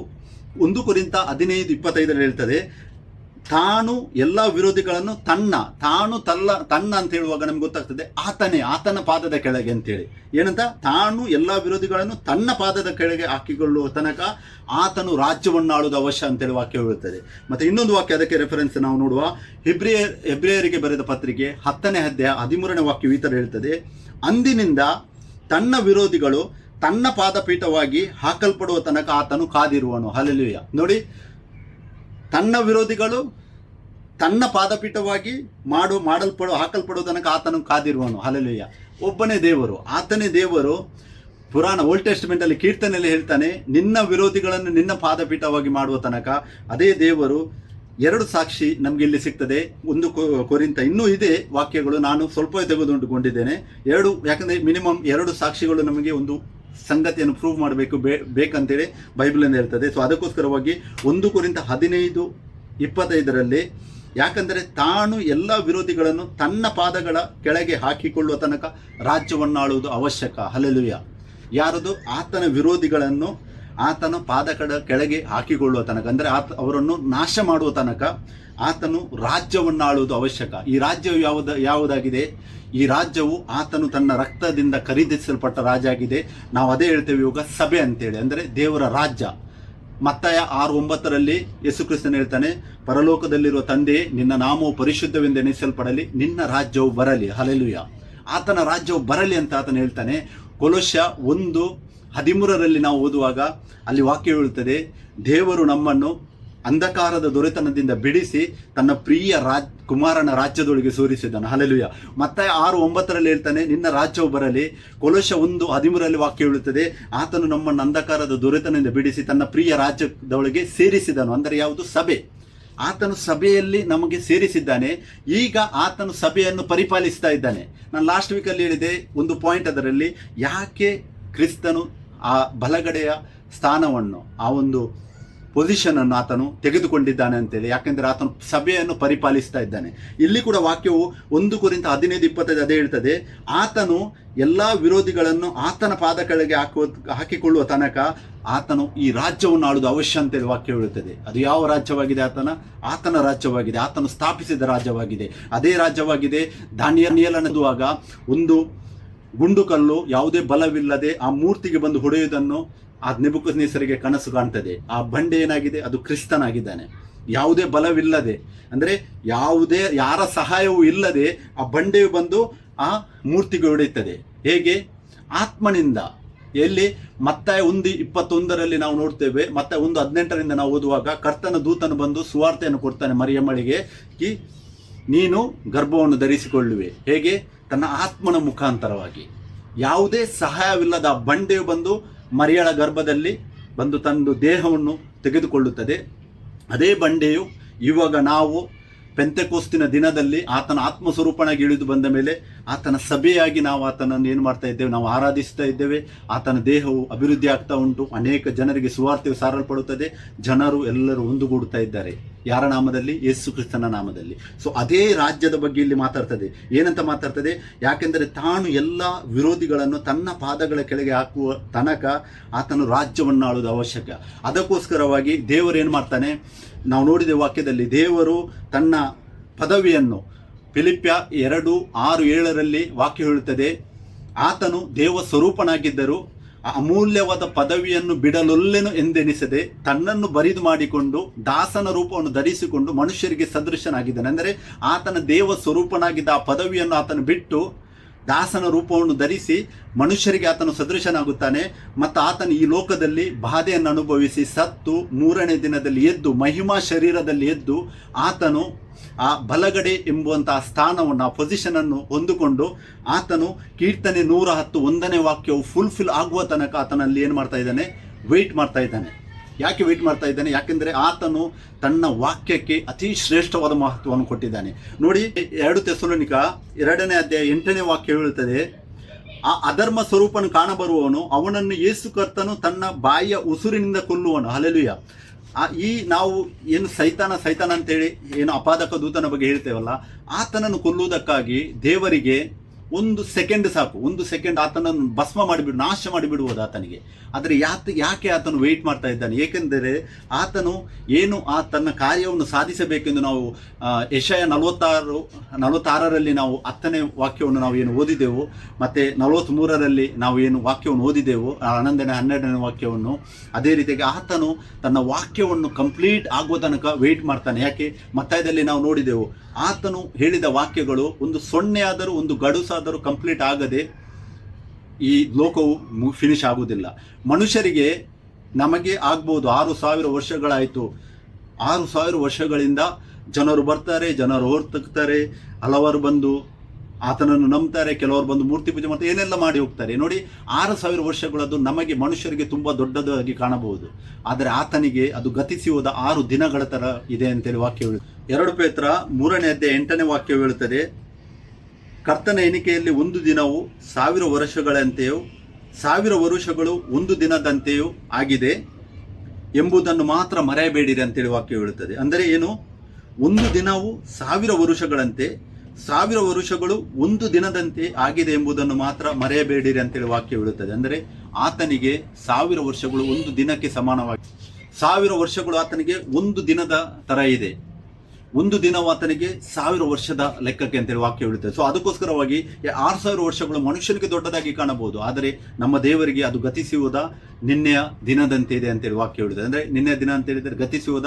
1 ಕೊರಿಂಥ 15:25 ಹೇಳ್ತದೆ, ತಾನು ಎಲ್ಲ ವಿರೋಧಿಗಳನ್ನು ತನ್ನ ಅಂತ ಹೇಳುವಾಗ ನಮ್ಗೆ ಗೊತ್ತಾಗ್ತದೆ ಆತನ ಪಾದದ ಕೆಳಗೆ ಅಂತೇಳಿ. ಏನಂತ? ತಾನು ಎಲ್ಲ ವಿರೋಧಿಗಳನ್ನು ತನ್ನ ಪಾದದ ಕೆಳಗೆ ಹಾಕಿಕೊಳ್ಳುವ ತನಕ ಆತನು ರಾಜ್ಯವನ್ನಾಳುವುದು ಅವಶ್ಯ ಅಂತೇಳಿ ವಾಕ್ಯ ಹೇಳುತ್ತದೆ. ಮತ್ತೆ ಇನ್ನೊಂದು ವಾಕ್ಯ ಅದಕ್ಕೆ ರೆಫರೆನ್ಸ್ ನಾವು ನೋಡುವ, ಹೆಬ್ರಿಯರಿಗೆ ಬರೆದ ಪತ್ರಿಕೆ 10ನೇ ಅಧ್ಯಾಯ 13ನೇ ವಾಕ್ಯ ಈ ಥರ ಹೇಳ್ತದೆ, ಅಂದಿನಿಂದ ತನ್ನ ವಿರೋಧಿಗಳು ತನ್ನ ಪಾದಪೀಠವಾಗಿ ಹಾಕಲ್ಪಡುವ ತನಕ ಆತನು ಕಾದಿರುವನು. ಹಲ್ಲೆಲೂಯಾ. ನೋಡಿ, ತನ್ನ ವಿರೋಧಿಗಳು ತನ್ನ ಪಾದಪೀಠವಾಗಿ ಹಾಕಲ್ಪಡುವ ತನಕ ಆತನು ಕಾದಿರುವನು. ಹಲ್ಲೆಲೂಯಾ. ಒಬ್ಬನೇ ದೇವರು, ಆತನೇ ದೇವರು. ಪುರಾಣ ಓಲ್ಡ್ ಟೆಸ್ಟ್ಮೆಂಟ್ ಅಲ್ಲಿ ಕೀರ್ತನೆಯಲ್ಲಿ ಹೇಳ್ತಾನೆ, ನಿನ್ನ ವಿರೋಧಿಗಳನ್ನು ನಿನ್ನ ಪಾದಪೀಠವಾಗಿ ಮಾಡುವ ತನಕ. ಅದೇ ದೇವರು. 2 ಸಾಕ್ಷಿ ನಮ್ಗೆ ಇಲ್ಲಿ ಸಿಗ್ತದೆ. 1 ಕೊರಿಂಥ, ಇನ್ನೂ ಇದೆ ವಾಕ್ಯಗಳು, ನಾನು ಸ್ವಲ್ಪ ತೆಗೆದುಕೊಂಡಿದ್ದೇನೆ 2, ಯಾಕಂದ್ರೆ ಮಿನಿಮಮ್ 2 ಸಾಕ್ಷಿಗಳು ನಮಗೆ ಒಂದು ಸಂಗತಿಯನ್ನು ಪ್ರೂವ್ ಮಾಡಬೇಕು ಬೇಕಂತೇಳಿ ಬೈಬಲ್ ಹೇಳ್ತದೆ. ಸೊ ಅದಕ್ಕೋಸ್ಕರವಾಗಿ 1 ಕೊರಿಂಥ 15:25 ಯಾಕಂದರೆ ತಾನು ಎಲ್ಲ ವಿರೋಧಿಗಳನ್ನು ತನ್ನ ಪಾದಗಳ ಕೆಳಗೆ ಹಾಕಿಕೊಳ್ಳುವ ತನಕ ರಾಜ್ಯವನ್ನಾಳುವುದು ಅವಶ್ಯಕ. ಹಲ್ಲೆಲೂಯಾ. ಯಾರದು? ಆತನ ವಿರೋಧಿಗಳನ್ನು ಆತನ ಪಾದಗಳ ಕೆಳಗೆ ಹಾಕಿಕೊಳ್ಳುವ ತನಕ, ಅಂದರೆ ಅವರನ್ನು ನಾಶ ಮಾಡುವ ತನಕ ಆತನು ರಾಜ್ಯವನ್ನಾಳುವುದು ಅವಶ್ಯಕ. ಈ ರಾಜ್ಯವು ಯಾವುದಾಗಿದೆ? ಈ ರಾಜ್ಯವು ಆತನು ತನ್ನ ರಕ್ತದಿಂದ ಖರೀದಿಸಲ್ಪಟ್ಟ ರಾಜ್ಯ ಆಗಿದೆ. ನಾವು ಅದೇ ಹೇಳ್ತೇವೆ ಇವಾಗ ಸಭೆ ಅಂತೇಳಿ, ಅಂದರೆ ದೇವರ ರಾಜ್ಯ. ಮತ್ತಾಯ 6:9 ಯೇಸು ಕ್ರಿಸ್ತನು ಹೇಳ್ತಾನೆ, ಪರಲೋಕದಲ್ಲಿರುವ ತಂದೆಯೇ, ನಿನ್ನ ನಾಮವು ಪರಿಶುದ್ಧವೆಂದು ಎಣಿಸಲ್ಪಡಲಿ, ನಿನ್ನ ರಾಜ್ಯವು ಬರಲಿ. ಹಲ್ಲೆಲೂಯಾ. ಆತನ ರಾಜ್ಯವು ಬರಲಿ ಅಂತ ಆತನು ಹೇಳ್ತಾನೆ. ಕೊಲೋಸ್ಯ 1:13 ನಾವು ಓದುವಾಗ ಅಲ್ಲಿ ವಾಕ್ಯ ಹೇಳುತ್ತದೆ, ದೇವರು ನಮ್ಮನ್ನು ಅಂಧಕಾರದ ದೊರೆತನದಿಂದ ಬಿಡಿಸಿ ತನ್ನ ಪ್ರಿಯ ಕುಮಾರನ ರಾಜ್ಯದೊಳಗೆ ಸೂರಿಸಿದನು. ಹಲ್ಲೆಲೂಯಾ. ಮತ್ತೆ 6:9 ಹೇಳ್ತಾನೆ, ನಿನ್ನ ರಾಜ್ಯವು ಬರಲಿ. ಕೊಲೋಸ್ಯ 1:13 ವಾಕ್ಯ ಹೇಳುತ್ತದೆ, ಆತನು ನಮ್ಮನ್ನು ಅಂಧಕಾರದ ದೊರೆತನದಿಂದ ಬಿಡಿಸಿ ತನ್ನ ಪ್ರಿಯ ರಾಜ್ಯದೊಳಗೆ ಸೇರಿಸಿದನು. ಅಂದರೆ ಯಾವುದು? ಸಭೆ. ಆತನು ಸಭೆಯಲ್ಲಿ ನಮಗೆ ಸೇರಿಸಿದ್ದಾನೆ. ಈಗ ಆತನು ಸಭೆಯನ್ನು ಪರಿಪಾಲಿಸ್ತಾ ಇದ್ದಾನೆ. ನಾನು ಲಾಸ್ಟ್ ವೀಕಲ್ಲಿ ಹೇಳಿದೆ ಒಂದು ಪಾಯಿಂಟ್, ಅದರಲ್ಲಿ ಯಾಕೆ ಕ್ರಿಸ್ತನು ಆ ಬಲಗಡೆಯ ಸ್ಥಾನವನ್ನು, ಆ ಒಂದು ಪೊಸಿಷನ್ ಅನ್ನು ಆತನು ತೆಗೆದುಕೊಂಡಿದ್ದಾನೆ ಅಂತೇಳಿ. ಯಾಕೆಂದರೆ ಆತನು ಸಭೆಯನ್ನು ಪರಿಪಾಲಿಸ್ತಾ ಇದ್ದಾನೆ. ಇಲ್ಲಿ ಕೂಡ ವಾಕ್ಯವು 1 ಕೊರಿಂಥ 15:25 ಅದೇ ಹೇಳ್ತದೆ, ಆತನು ಎಲ್ಲ ವಿರೋಧಿಗಳನ್ನು ಆತನ ಪಾದ ಕೆಳಗೆ ಹಾಕಿಕೊಳ್ಳುವ ತನಕ ಆತನು ಈ ರಾಜ್ಯವನ್ನು ಆಳುವುದು ಅವಶ್ಯ ಅಂತೇಳಿ ವಾಕ್ಯ ಹೇಳುತ್ತದೆ. ಅದು ಯಾವ ರಾಜ್ಯವಾಗಿದೆ? ಆತನ ರಾಜ್ಯವಾಗಿದೆ. ಆತನು ಸ್ಥಾಪಿಸಿದ ರಾಜ್ಯವಾಗಿದೆ. ಅದೇ ರಾಜ್ಯವಾಗಿದೆ. ದಾನಿಯೇಲನದುವಾಗ ಒಂದು ಗುಂಡು ಕಲ್ಲು ಯಾವುದೇ ಬಲವಿಲ್ಲದೆ ಆ ಮೂರ್ತಿಗೆ ಬಂದು ಹೊಡೆಯುವುದನ್ನು ಆ ನೆಬೂಕದ್ನೆಚ್ಚರನಿಗೆ ಕನಸು ಕಾಣ್ತದೆ. ಆ ಬಂಡೆ ಏನಾಗಿದೆ? ಅದು ಕ್ರಿಸ್ತನಾಗಿದ್ದಾನೆ. ಯಾವುದೇ ಬಲವಿಲ್ಲದೆ, ಅಂದರೆ ಯಾರ ಸಹಾಯವೂ ಇಲ್ಲದೆ ಆ ಬಂಡೆಯು ಬಂದು ಆ ಮೂರ್ತಿಗೆ ಹೊಡೆಯುತ್ತದೆ. ಹೇಗೆ? ಆತ್ಮನಿಂದ. ಎಲ್ಲಿ? ಮತ್ತಾಯ 1:21 ನಾವು ನೋಡ್ತೇವೆ. ಮತ್ತೆ 1:18 ನಾವು ಓದುವಾಗ ಕರ್ತನ ದೂತನು ಬಂದು ಸುವಾರ್ತೆಯನ್ನು ಕೊಡ್ತಾನೆ ಮರಿಯಮ್ಮಳಿಗೆ, ನೀನು ಗರ್ಭವನ್ನು ಧರಿಸಿಕೊಳ್ಳುವೆ. ಹೇಗೆ? ತನ್ನ ಆತ್ಮನ ಮುಖಾಂತರವಾಗಿ. ಯಾವುದೇ ಸಹಾಯವಿಲ್ಲದ ಆ ಬಂಡೆಯು ಬಂದು ಮರಿಯಳ ಗರ್ಭದಲ್ಲಿ ಬಂದು ತನ್ನ ದೇಹವನ್ನು ತೆಗೆದುಕೊಳ್ಳುತ್ತದೆ. ಅದೇ ಬಂಡೆಯು ಇವಾಗ ನಾವು ಪೆಂತೆಕೋಸ್ತಿನ ದಿನದಲ್ಲಿ ಆತನ ಆತ್ಮಸ್ವರೂಪನಾಗಿ ಇಳಿದು ಬಂದ ಮೇಲೆ ಆತನ ಸಭೆಯಾಗಿ ನಾವು ಆತನನ್ನು ಏನು ಮಾಡ್ತಾ ಇದ್ದೇವೆ? ನಾವು ಆರಾಧಿಸ್ತಾ ಇದ್ದೇವೆ. ಆತನ ದೇಹವು ಅಭಿವೃದ್ಧಿ ಆಗ್ತಾ ಉಂಟು. ಅನೇಕ ಜನರಿಗೆ ಸುವಾರ್ತೆಯು ಸಾರಲ್ಪಡುತ್ತದೆ. ಜನರು ಎಲ್ಲರೂ ಒಂದುಗೂಡುತ್ತಾ ಇದ್ದಾರೆ. ಯಾರ ನಾಮದಲ್ಲಿ? ಯೇಸು ಕ್ರಿಸ್ತನ ನಾಮದಲ್ಲಿ. ಸೊ ಅದೇ ರಾಜ್ಯದ ಬಗ್ಗೆ ಇಲ್ಲಿ ಮಾತಾಡ್ತದೆ. ಏನಂತ ಮಾತಾಡ್ತದೆ? ಯಾಕೆಂದರೆ ತಾನು ಎಲ್ಲ ವಿರೋಧಿಗಳನ್ನು ತನ್ನ ಪಾದಗಳ ಕೆಳಗೆ ಹಾಕುವ ತನಕ ಆತನು ರಾಜ್ಯವನ್ನು ಆಳುವುದು ಅವಶ್ಯಕ. ಅದಕ್ಕೋಸ್ಕರವಾಗಿ ದೇವರು ಏನು ಮಾಡ್ತಾನೆ? ನಾವು ನೋಡಿದ ವಾಕ್ಯದಲ್ಲಿ ದೇವರು ತನ್ನ ಪದವಿಯನ್ನು ಫಿಲಿಪ್ಯ 2:6-7 ವಾಕ್ಯ ಹೇಳುತ್ತದೆ, ಆತನು ದೇವ ಸ್ವರೂಪನಾಗಿದ್ದರೂ ಅಮೂಲ್ಯವಾದ ಪದವಿಯನ್ನು ಬಿಡಲೊಲ್ಲೆನು ಎಂದೆನಿಸದೆ ತನ್ನನ್ನು ಬರಿದು ಮಾಡಿಕೊಂಡು ದಾಸನ ರೂಪವನ್ನು ಧರಿಸಿಕೊಂಡು ಮನುಷ್ಯರಿಗೆ ಸದೃಶನಾಗಿದ್ದಾನೆ. ಅಂದರೆ ಆತನ ದೇವ ಸ್ವರೂಪನಾಗಿದ್ದ ಆ ಪದವಿಯನ್ನು ಆತನು ಬಿಟ್ಟು ದಾಸನ ರೂಪವನ್ನು ಧರಿಸಿ ಮನುಷ್ಯರಿಗೆ ಆತನು ಸದೃಶನಾಗುತ್ತಾನೆ. ಮತ್ತು ಆತನು ಈ ಲೋಕದಲ್ಲಿ ಬಾಧೆಯನ್ನು ಅನುಭವಿಸಿ ಸತ್ತು 3ನೇ ದಿನದಲ್ಲಿ ಎದ್ದು ಮಹಿಮಾ ಶರೀರದಲ್ಲಿ ಎದ್ದು ಆತನು ಆ ಬಲಗಡೆ ಎಂಬುವಂತಹ ಸ್ಥಾನವನ್ನು, ಆ ಪೊಸಿಷನನ್ನು ಹೊಂದಿಕೊಂಡು ಆತನು ಕೀರ್ತನೆ 110 ವಾಕ್ಯವು ಫುಲ್ಫಿಲ್ ಆಗುವ ತನಕ ಆತನಲ್ಲಿ ಏನು ಮಾಡ್ತಾ ಇದ್ದಾನೆ? ವೆಯ್ಟ್ ಮಾಡ್ತಾ ಇದ್ದಾನೆ. ಯಾಕೆ ವೆಯ್ಟ್ ಮಾಡ್ತಾ ಇದ್ದಾನೆ? ಯಾಕೆಂದರೆ ಆತನು ತನ್ನ ವಾಕ್ಯಕ್ಕೆ ಅತಿ ಶ್ರೇಷ್ಠವಾದ ಮಹತ್ವವನ್ನು ಕೊಟ್ಟಿದ್ದಾನೆ. ನೋಡಿ, 2 ತೆಸಲೋನಿಕ 2ನೇ ಅಧ್ಯಾಯ 8ನೇ ವಾಕ್ಯ ಹೇಳುತ್ತದೆ, ಆ ಅಧರ್ಮ ಸ್ವರೂಪನು ಕಾಣಬರುವವನು ಅವನನ್ನು ಯೇಸು ಕರ್ತನು ತನ್ನ ಬಾಯಿಯ ಉಸುರಿನಿಂದ ಕೊಲ್ಲುವನು. ಹಲ್ಲೆಲೂಯಾ. ಈ ನಾವು ಏನು ಸೈತಾನ ಅಂತೇಳಿ ಏನು ಅಪಾದಕ ದೂತನ ಬಗ್ಗೆ ಹೇಳ್ತೇವಲ್ಲ, ಆತನನ್ನು ಕೊಲ್ಲುವುದಕ್ಕಾಗಿ ದೇವರಿಗೆ 1 ಸೆಕೆಂಡ್ ಸಾಕು. 1 ಸೆಕೆಂಡ್ ಆತನನ್ನು ಭಸ್ಮ ಮಾಡಿಬಿಡು, ನಾಶ ಮಾಡಿಬಿಡುವುದು ಆತನಿಗೆ. ಆದರೆ ಯಾಕೆ ಆತನು ವೆಯ್ಟ್ ಮಾಡ್ತಾ ಇದ್ದಾನೆ? ಏಕೆಂದರೆ ಆತನು ಏನು ತನ್ನ ಕಾರ್ಯವನ್ನು ಸಾಧಿಸಬೇಕೆಂದು ನಾವು ಯೆಶಾಯ 46 ನಾವು 10ನೇ ವಾಕ್ಯವನ್ನು ನಾವು ಏನು ಓದಿದೆವು, ಮತ್ತು 43 ನಾವು ಏನು ವಾಕ್ಯವನ್ನು ಓದಿದೆವು, 11ನೇ 12ನೇ ವಾಕ್ಯವನ್ನು. ಅದೇ ರೀತಿಯಾಗಿ ಆತನು ತನ್ನ ವಾಕ್ಯವನ್ನು ಕಂಪ್ಲೀಟ್ ಆಗುವ ತನಕ ವೆಯ್ಟ್ ಮಾಡ್ತಾನೆ. ಯಾಕೆ? ಮತ್ತಾಯದಲ್ಲಿ ನಾವು ನೋಡಿದೆವು, ಆತನು ಹೇಳಿದ ವಾಕ್ಯಗಳು ಒಂದು ಸೊನ್ನೆ ಆದರೂ ಒಂದು ಗಡುಸಾದರೂ ಕಂಪ್ಲೀಟ್ ಆಗದೆ ಈ ಲೋಕವು ಫಿನಿಶ್ ಆಗುವುದಿಲ್ಲ. ಮನುಷ್ಯರಿಗೆ ನಮಗೆ ಆಗ್ಬೋದು 6,000 ವರ್ಷಗಳಾಯಿತು. 6,000 ವರ್ಷಗಳಿಂದ ಜನರು ಬರ್ತಾರೆ, ಜನರು ಹೊರತುಕ್ತಾರೆ, ಹಲವಾರು ಬಂದು ಆತನನ್ನು ನಂಬ್ತಾರೆ, ಕೆಲವರು ಬಂದು ಮೂರ್ತಿ ಪೂಜೆ ಮಾಡ್ತಾರೆ, ಏನೆಲ್ಲ ಮಾಡಿ ಹೋಗ್ತಾರೆ. ನೋಡಿ, 6,000 ವರ್ಷಗಳದ್ದು ನಮಗೆ ಮನುಷ್ಯರಿಗೆ ತುಂಬ ದೊಡ್ಡದಾಗಿ ಕಾಣಬಹುದು. ಆದರೆ ಆತನಿಗೆ ಅದು ಗತಿಸಿ ಹೋದ 6 ದಿನಗಳ ಥರ ಇದೆ ಅಂತೇಳಿ ವಾಕ್ಯ ಹೇಳುತ್ತೆ. 2 ಪೇತ್ರ 3ನೇ ಅಧ್ಯಾಯ 8ನೇ ವಾಕ್ಯ ಹೇಳುತ್ತದೆ, ಕರ್ತನ ಎಣಿಕೆಯಲ್ಲಿ 1 ದಿನವು 1000 ವರ್ಷಗಳಂತೆಯೂ 1000 ವರುಷಗಳು 1 ದಿನದಂತೆಯೂ ಆಗಿದೆ ಎಂಬುದನ್ನು ಮಾತ್ರ ಮರೆಯಬೇಡಿರಿ ಅಂತೇಳಿ ವಾಕ್ಯ ಹೇಳುತ್ತದೆ. ಅಂದರೆ ಏನು? 1 ದಿನವು 1000 ವರುಷಗಳಂತೆ, 1000 ವರುಷಗಳು 1 ದಿನದಂತೆ ಆಗಿದೆ ಎಂಬುದನ್ನು ಮಾತ್ರ ಮರೆಯಬೇಡಿರಿ ಅಂತೇಳಿ ವಾಕ್ಯ ಹೇಳುತ್ತದೆ. ಅಂದರೆ ಆತನಿಗೆ 1000 ವರ್ಷಗಳು 1 ದಿನಕ್ಕೆ ಸಮಾನವಾಗಿ, 1000 ವರ್ಷಗಳು ಆತನಿಗೆ 1 ದಿನದ ಥರ ಇದೆ. 1 ದಿನವು ಆತನಿಗೆ 1000 ವರ್ಷದ ಲೆಕ್ಕಕ್ಕೆ ಅಂತೇಳಿ ವಾಕ್ಯ ಹೇಳುತ್ತದೆ. ಸೊ ಅದಕ್ಕೋಸ್ಕರವಾಗಿ 6,000 ವರ್ಷಗಳು ಮನುಷ್ಯನಿಗೆ ದೊಡ್ಡದಾಗಿ ಕಾಣಬಹುದು, ಆದರೆ ನಮ್ಮ ದೇವರಿಗೆ ಅದು ಗತಿಸುವುದ ನಿನ್ನೆಯ ದಿನದಂತೆ ಇದೆ ಅಂತೇಳಿ ವಾಕ್ಯ ಹೇಳುತ್ತದೆ. ಅಂದರೆ ನಿನ್ನೆಯ ದಿನ ಅಂತ ಹೇಳಿದರೆ ಗತಿಸುವುದ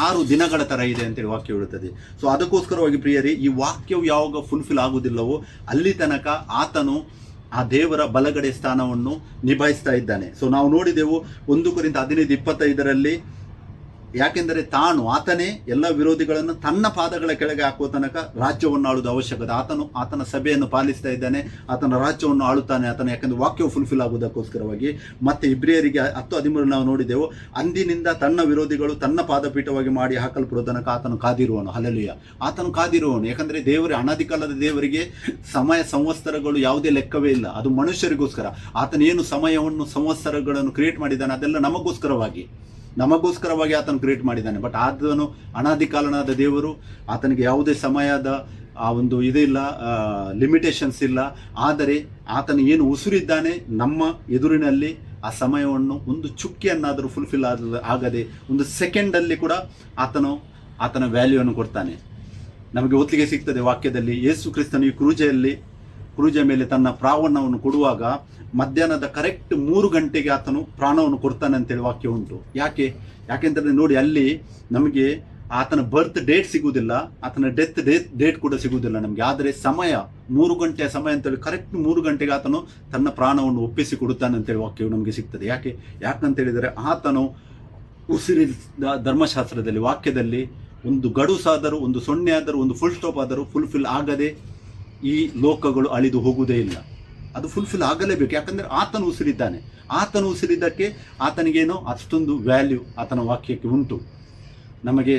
6 ದಿನಗಳ ಥರ ಇದೆ ಅಂತೇಳಿ ವಾಕ್ಯ ಹೇಳುತ್ತದೆ. ಸೊ ಅದಕ್ಕೋಸ್ಕರವಾಗಿ ಪ್ರಿಯರೇ, ಈ ವಾಕ್ಯವು ಯಾವಾಗ ಫುಲ್ಫಿಲ್ ಆಗುವುದಿಲ್ಲವೋ ಅಲ್ಲಿ ತನಕ ಆತನು ಆ ದೇವರ ಬಲಗಡೆ ಸ್ಥಾನವನ್ನು ನಿಭಾಯಿಸ್ತಾ ಇದ್ದಾನೆ. ಸೊ ನಾವು ನೋಡಿದೆವು 1 ಕೊರಿಂಥ 15:25 ಯಾಕೆಂದರೆ ಆತನೇ ಎಲ್ಲ ವಿರೋಧಿಗಳನ್ನು ತನ್ನ ಪಾದಗಳ ಕೆಳಗೆ ಹಾಕುವ ತನಕ ರಾಜ್ಯವನ್ನು ಆಳುವುದು ಅವಶ್ಯಕತೆ. ಆತನ ಸಭೆಯನ್ನು ಪಾಲಿಸ್ತಾ ಇದ್ದಾನೆ, ಆತನ ರಾಜ್ಯವನ್ನು ಆಳುತ್ತಾನೆ ಆತನ. ಯಾಕೆಂದರೆ ವಾಕ್ಯವು ಫುಲ್ಫಿಲ್ ಆಗುವುದಕ್ಕೋಸ್ಕರವಾಗಿ. ಮತ್ತೆ ಇಬ್ರಿಯರಿಗೆ 10:13 ನಾವು ನೋಡಿದೆವು, ಅಂದಿನಿಂದ ತನ್ನ ವಿರೋಧಿಗಳು ತನ್ನ ಪಾದಪೀಠವಾಗಿ ಮಾಡಿ ಹಾಕಲ್ಪಡುವ ತನಕ ಆತನು ಕಾದಿರುವನು. ಹಲ್ಲೆಲೂಯಾ. ಆತನು ಕಾದಿರುವನು. ಯಾಕಂದರೆ ಅನಾದಿಕಾಲದ ದೇವರಿಗೆ ಸಮಯ ಸಂವತ್ಸರಗಳು ಯಾವುದೇ ಲೆಕ್ಕವೇ ಇಲ್ಲ. ಅದು ಮನುಷ್ಯರಿಗೋಸ್ಕರ. ಆತನೇನು ಸಮಯವನ್ನು ಸಂವತ್ಸರಗಳನ್ನು ಕ್ರಿಯೇಟ್ ಮಾಡಿದ್ದಾನೆ ಅದೆಲ್ಲ ನಮಗೋಸ್ಕರವಾಗಿ ಆತನು ಕ್ರಿಯೇಟ್ ಮಾಡಿದ್ದಾನೆ. ಬಟ್ ಆತನು ಅನಾದಿಕಾಲನಾದ ದೇವರು, ಆತನಿಗೆ ಯಾವುದೇ ಸಮಯದ ಒಂದು ಇದಿಲ್ಲ, ಲಿಮಿಟೇಷನ್ಸ್ ಇಲ್ಲ. ಆದರೆ ಆತನು ಏನು ಉಸಿರಿದ್ದಾನೆ ನಮ್ಮ ಎದುರಿನಲ್ಲಿ ಆ ಸಮಯವನ್ನು ಒಂದು ಚುಕ್ಕಿಯನ್ನಾದರೂ ಫುಲ್ಫಿಲ್ ಆಗದೆ 1 ಸೆಕೆಂಡಲ್ಲಿ ಕೂಡ ಆತನ ವ್ಯಾಲ್ಯೂವನ್ನು ಕೊಡ್ತಾನೆ. ನಮಗೆ ಒತ್ತಿಗೆ ಸಿಗ್ತದೆ ವಾಕ್ಯದಲ್ಲಿ, ಯೇಸು ಕ್ರಿಸ್ತನು ಈ ಕ್ರೂಜೆ ಮೇಲೆ ತನ್ನ ಪ್ರಾಣವನ್ನು ಕೊಡುವಾಗ ಮಧ್ಯಾಹ್ನದ ಕರೆಕ್ಟ್ 3 ಗಂಟೆಗೆ ಆತನು ಪ್ರಾಣವನ್ನು ಕೊಡ್ತಾನೆ ಅಂತೇಳಿ ವಾಕ್ಯ ಉಂಟು. ಯಾಕೆಂತಂದರೆ ನೋಡಿ, ಅಲ್ಲಿ ನಮಗೆ ಆತನ ಬರ್ತ್ ಡೇಟ್ ಸಿಗುವುದಿಲ್ಲ, ಆತನ ಡೆತ್ ಡೇಟ್ ಕೂಡ ಸಿಗುವುದಿಲ್ಲ ನಮಗೆ. ಆದರೆ ಸಮಯ 3 ಗಂಟೆಯ ಸಮಯ ಅಂತೇಳಿ ಕರೆಕ್ಟ್ 3 ಗಂಟೆಗೆ ಆತನು ತನ್ನ ಪ್ರಾಣವನ್ನು ಒಪ್ಪಿಸಿ ಕೊಡುತ್ತಾನೆ ಅಂತೇಳಿ ವಾಕ್ಯವು ನಮಗೆ ಸಿಗ್ತದೆ. ಯಾಕಂತೇಳಿದರೆ ಆತನು ಉಸಿರಿದ ಧರ್ಮಶಾಸ್ತ್ರದಲ್ಲಿ, ವಾಕ್ಯದಲ್ಲಿ ಒಂದು ಗಡುಸಾದರೂ, ಒಂದು ಸೊನ್ನೆ ಆದರೂ, ಒಂದು ಫುಲ್ ಸ್ಟಾಪ್ ಆದರೂ ಫುಲ್ಫಿಲ್ ಆಗದೆ ಈ ಲೋಕಗಳು ಅಳಿದು ಹೋಗುವುದೇ ಇಲ್ಲ. ಅದು ಫುಲ್ಫಿಲ್ ಆಗಲೇಬೇಕು. ಯಾಕಂದರೆ ಆತನು ಉಸಿರಿದ್ದಾನೆ. ಆತನು ಉಸಿರಿದ್ದಕ್ಕೆ ಆತನಿಗೇನೋ ಅಷ್ಟೊಂದು ವ್ಯಾಲ್ಯೂ ಆತನ ವಾಕ್ಯಕ್ಕೆ ಉಂಟು. ನಮಗೆ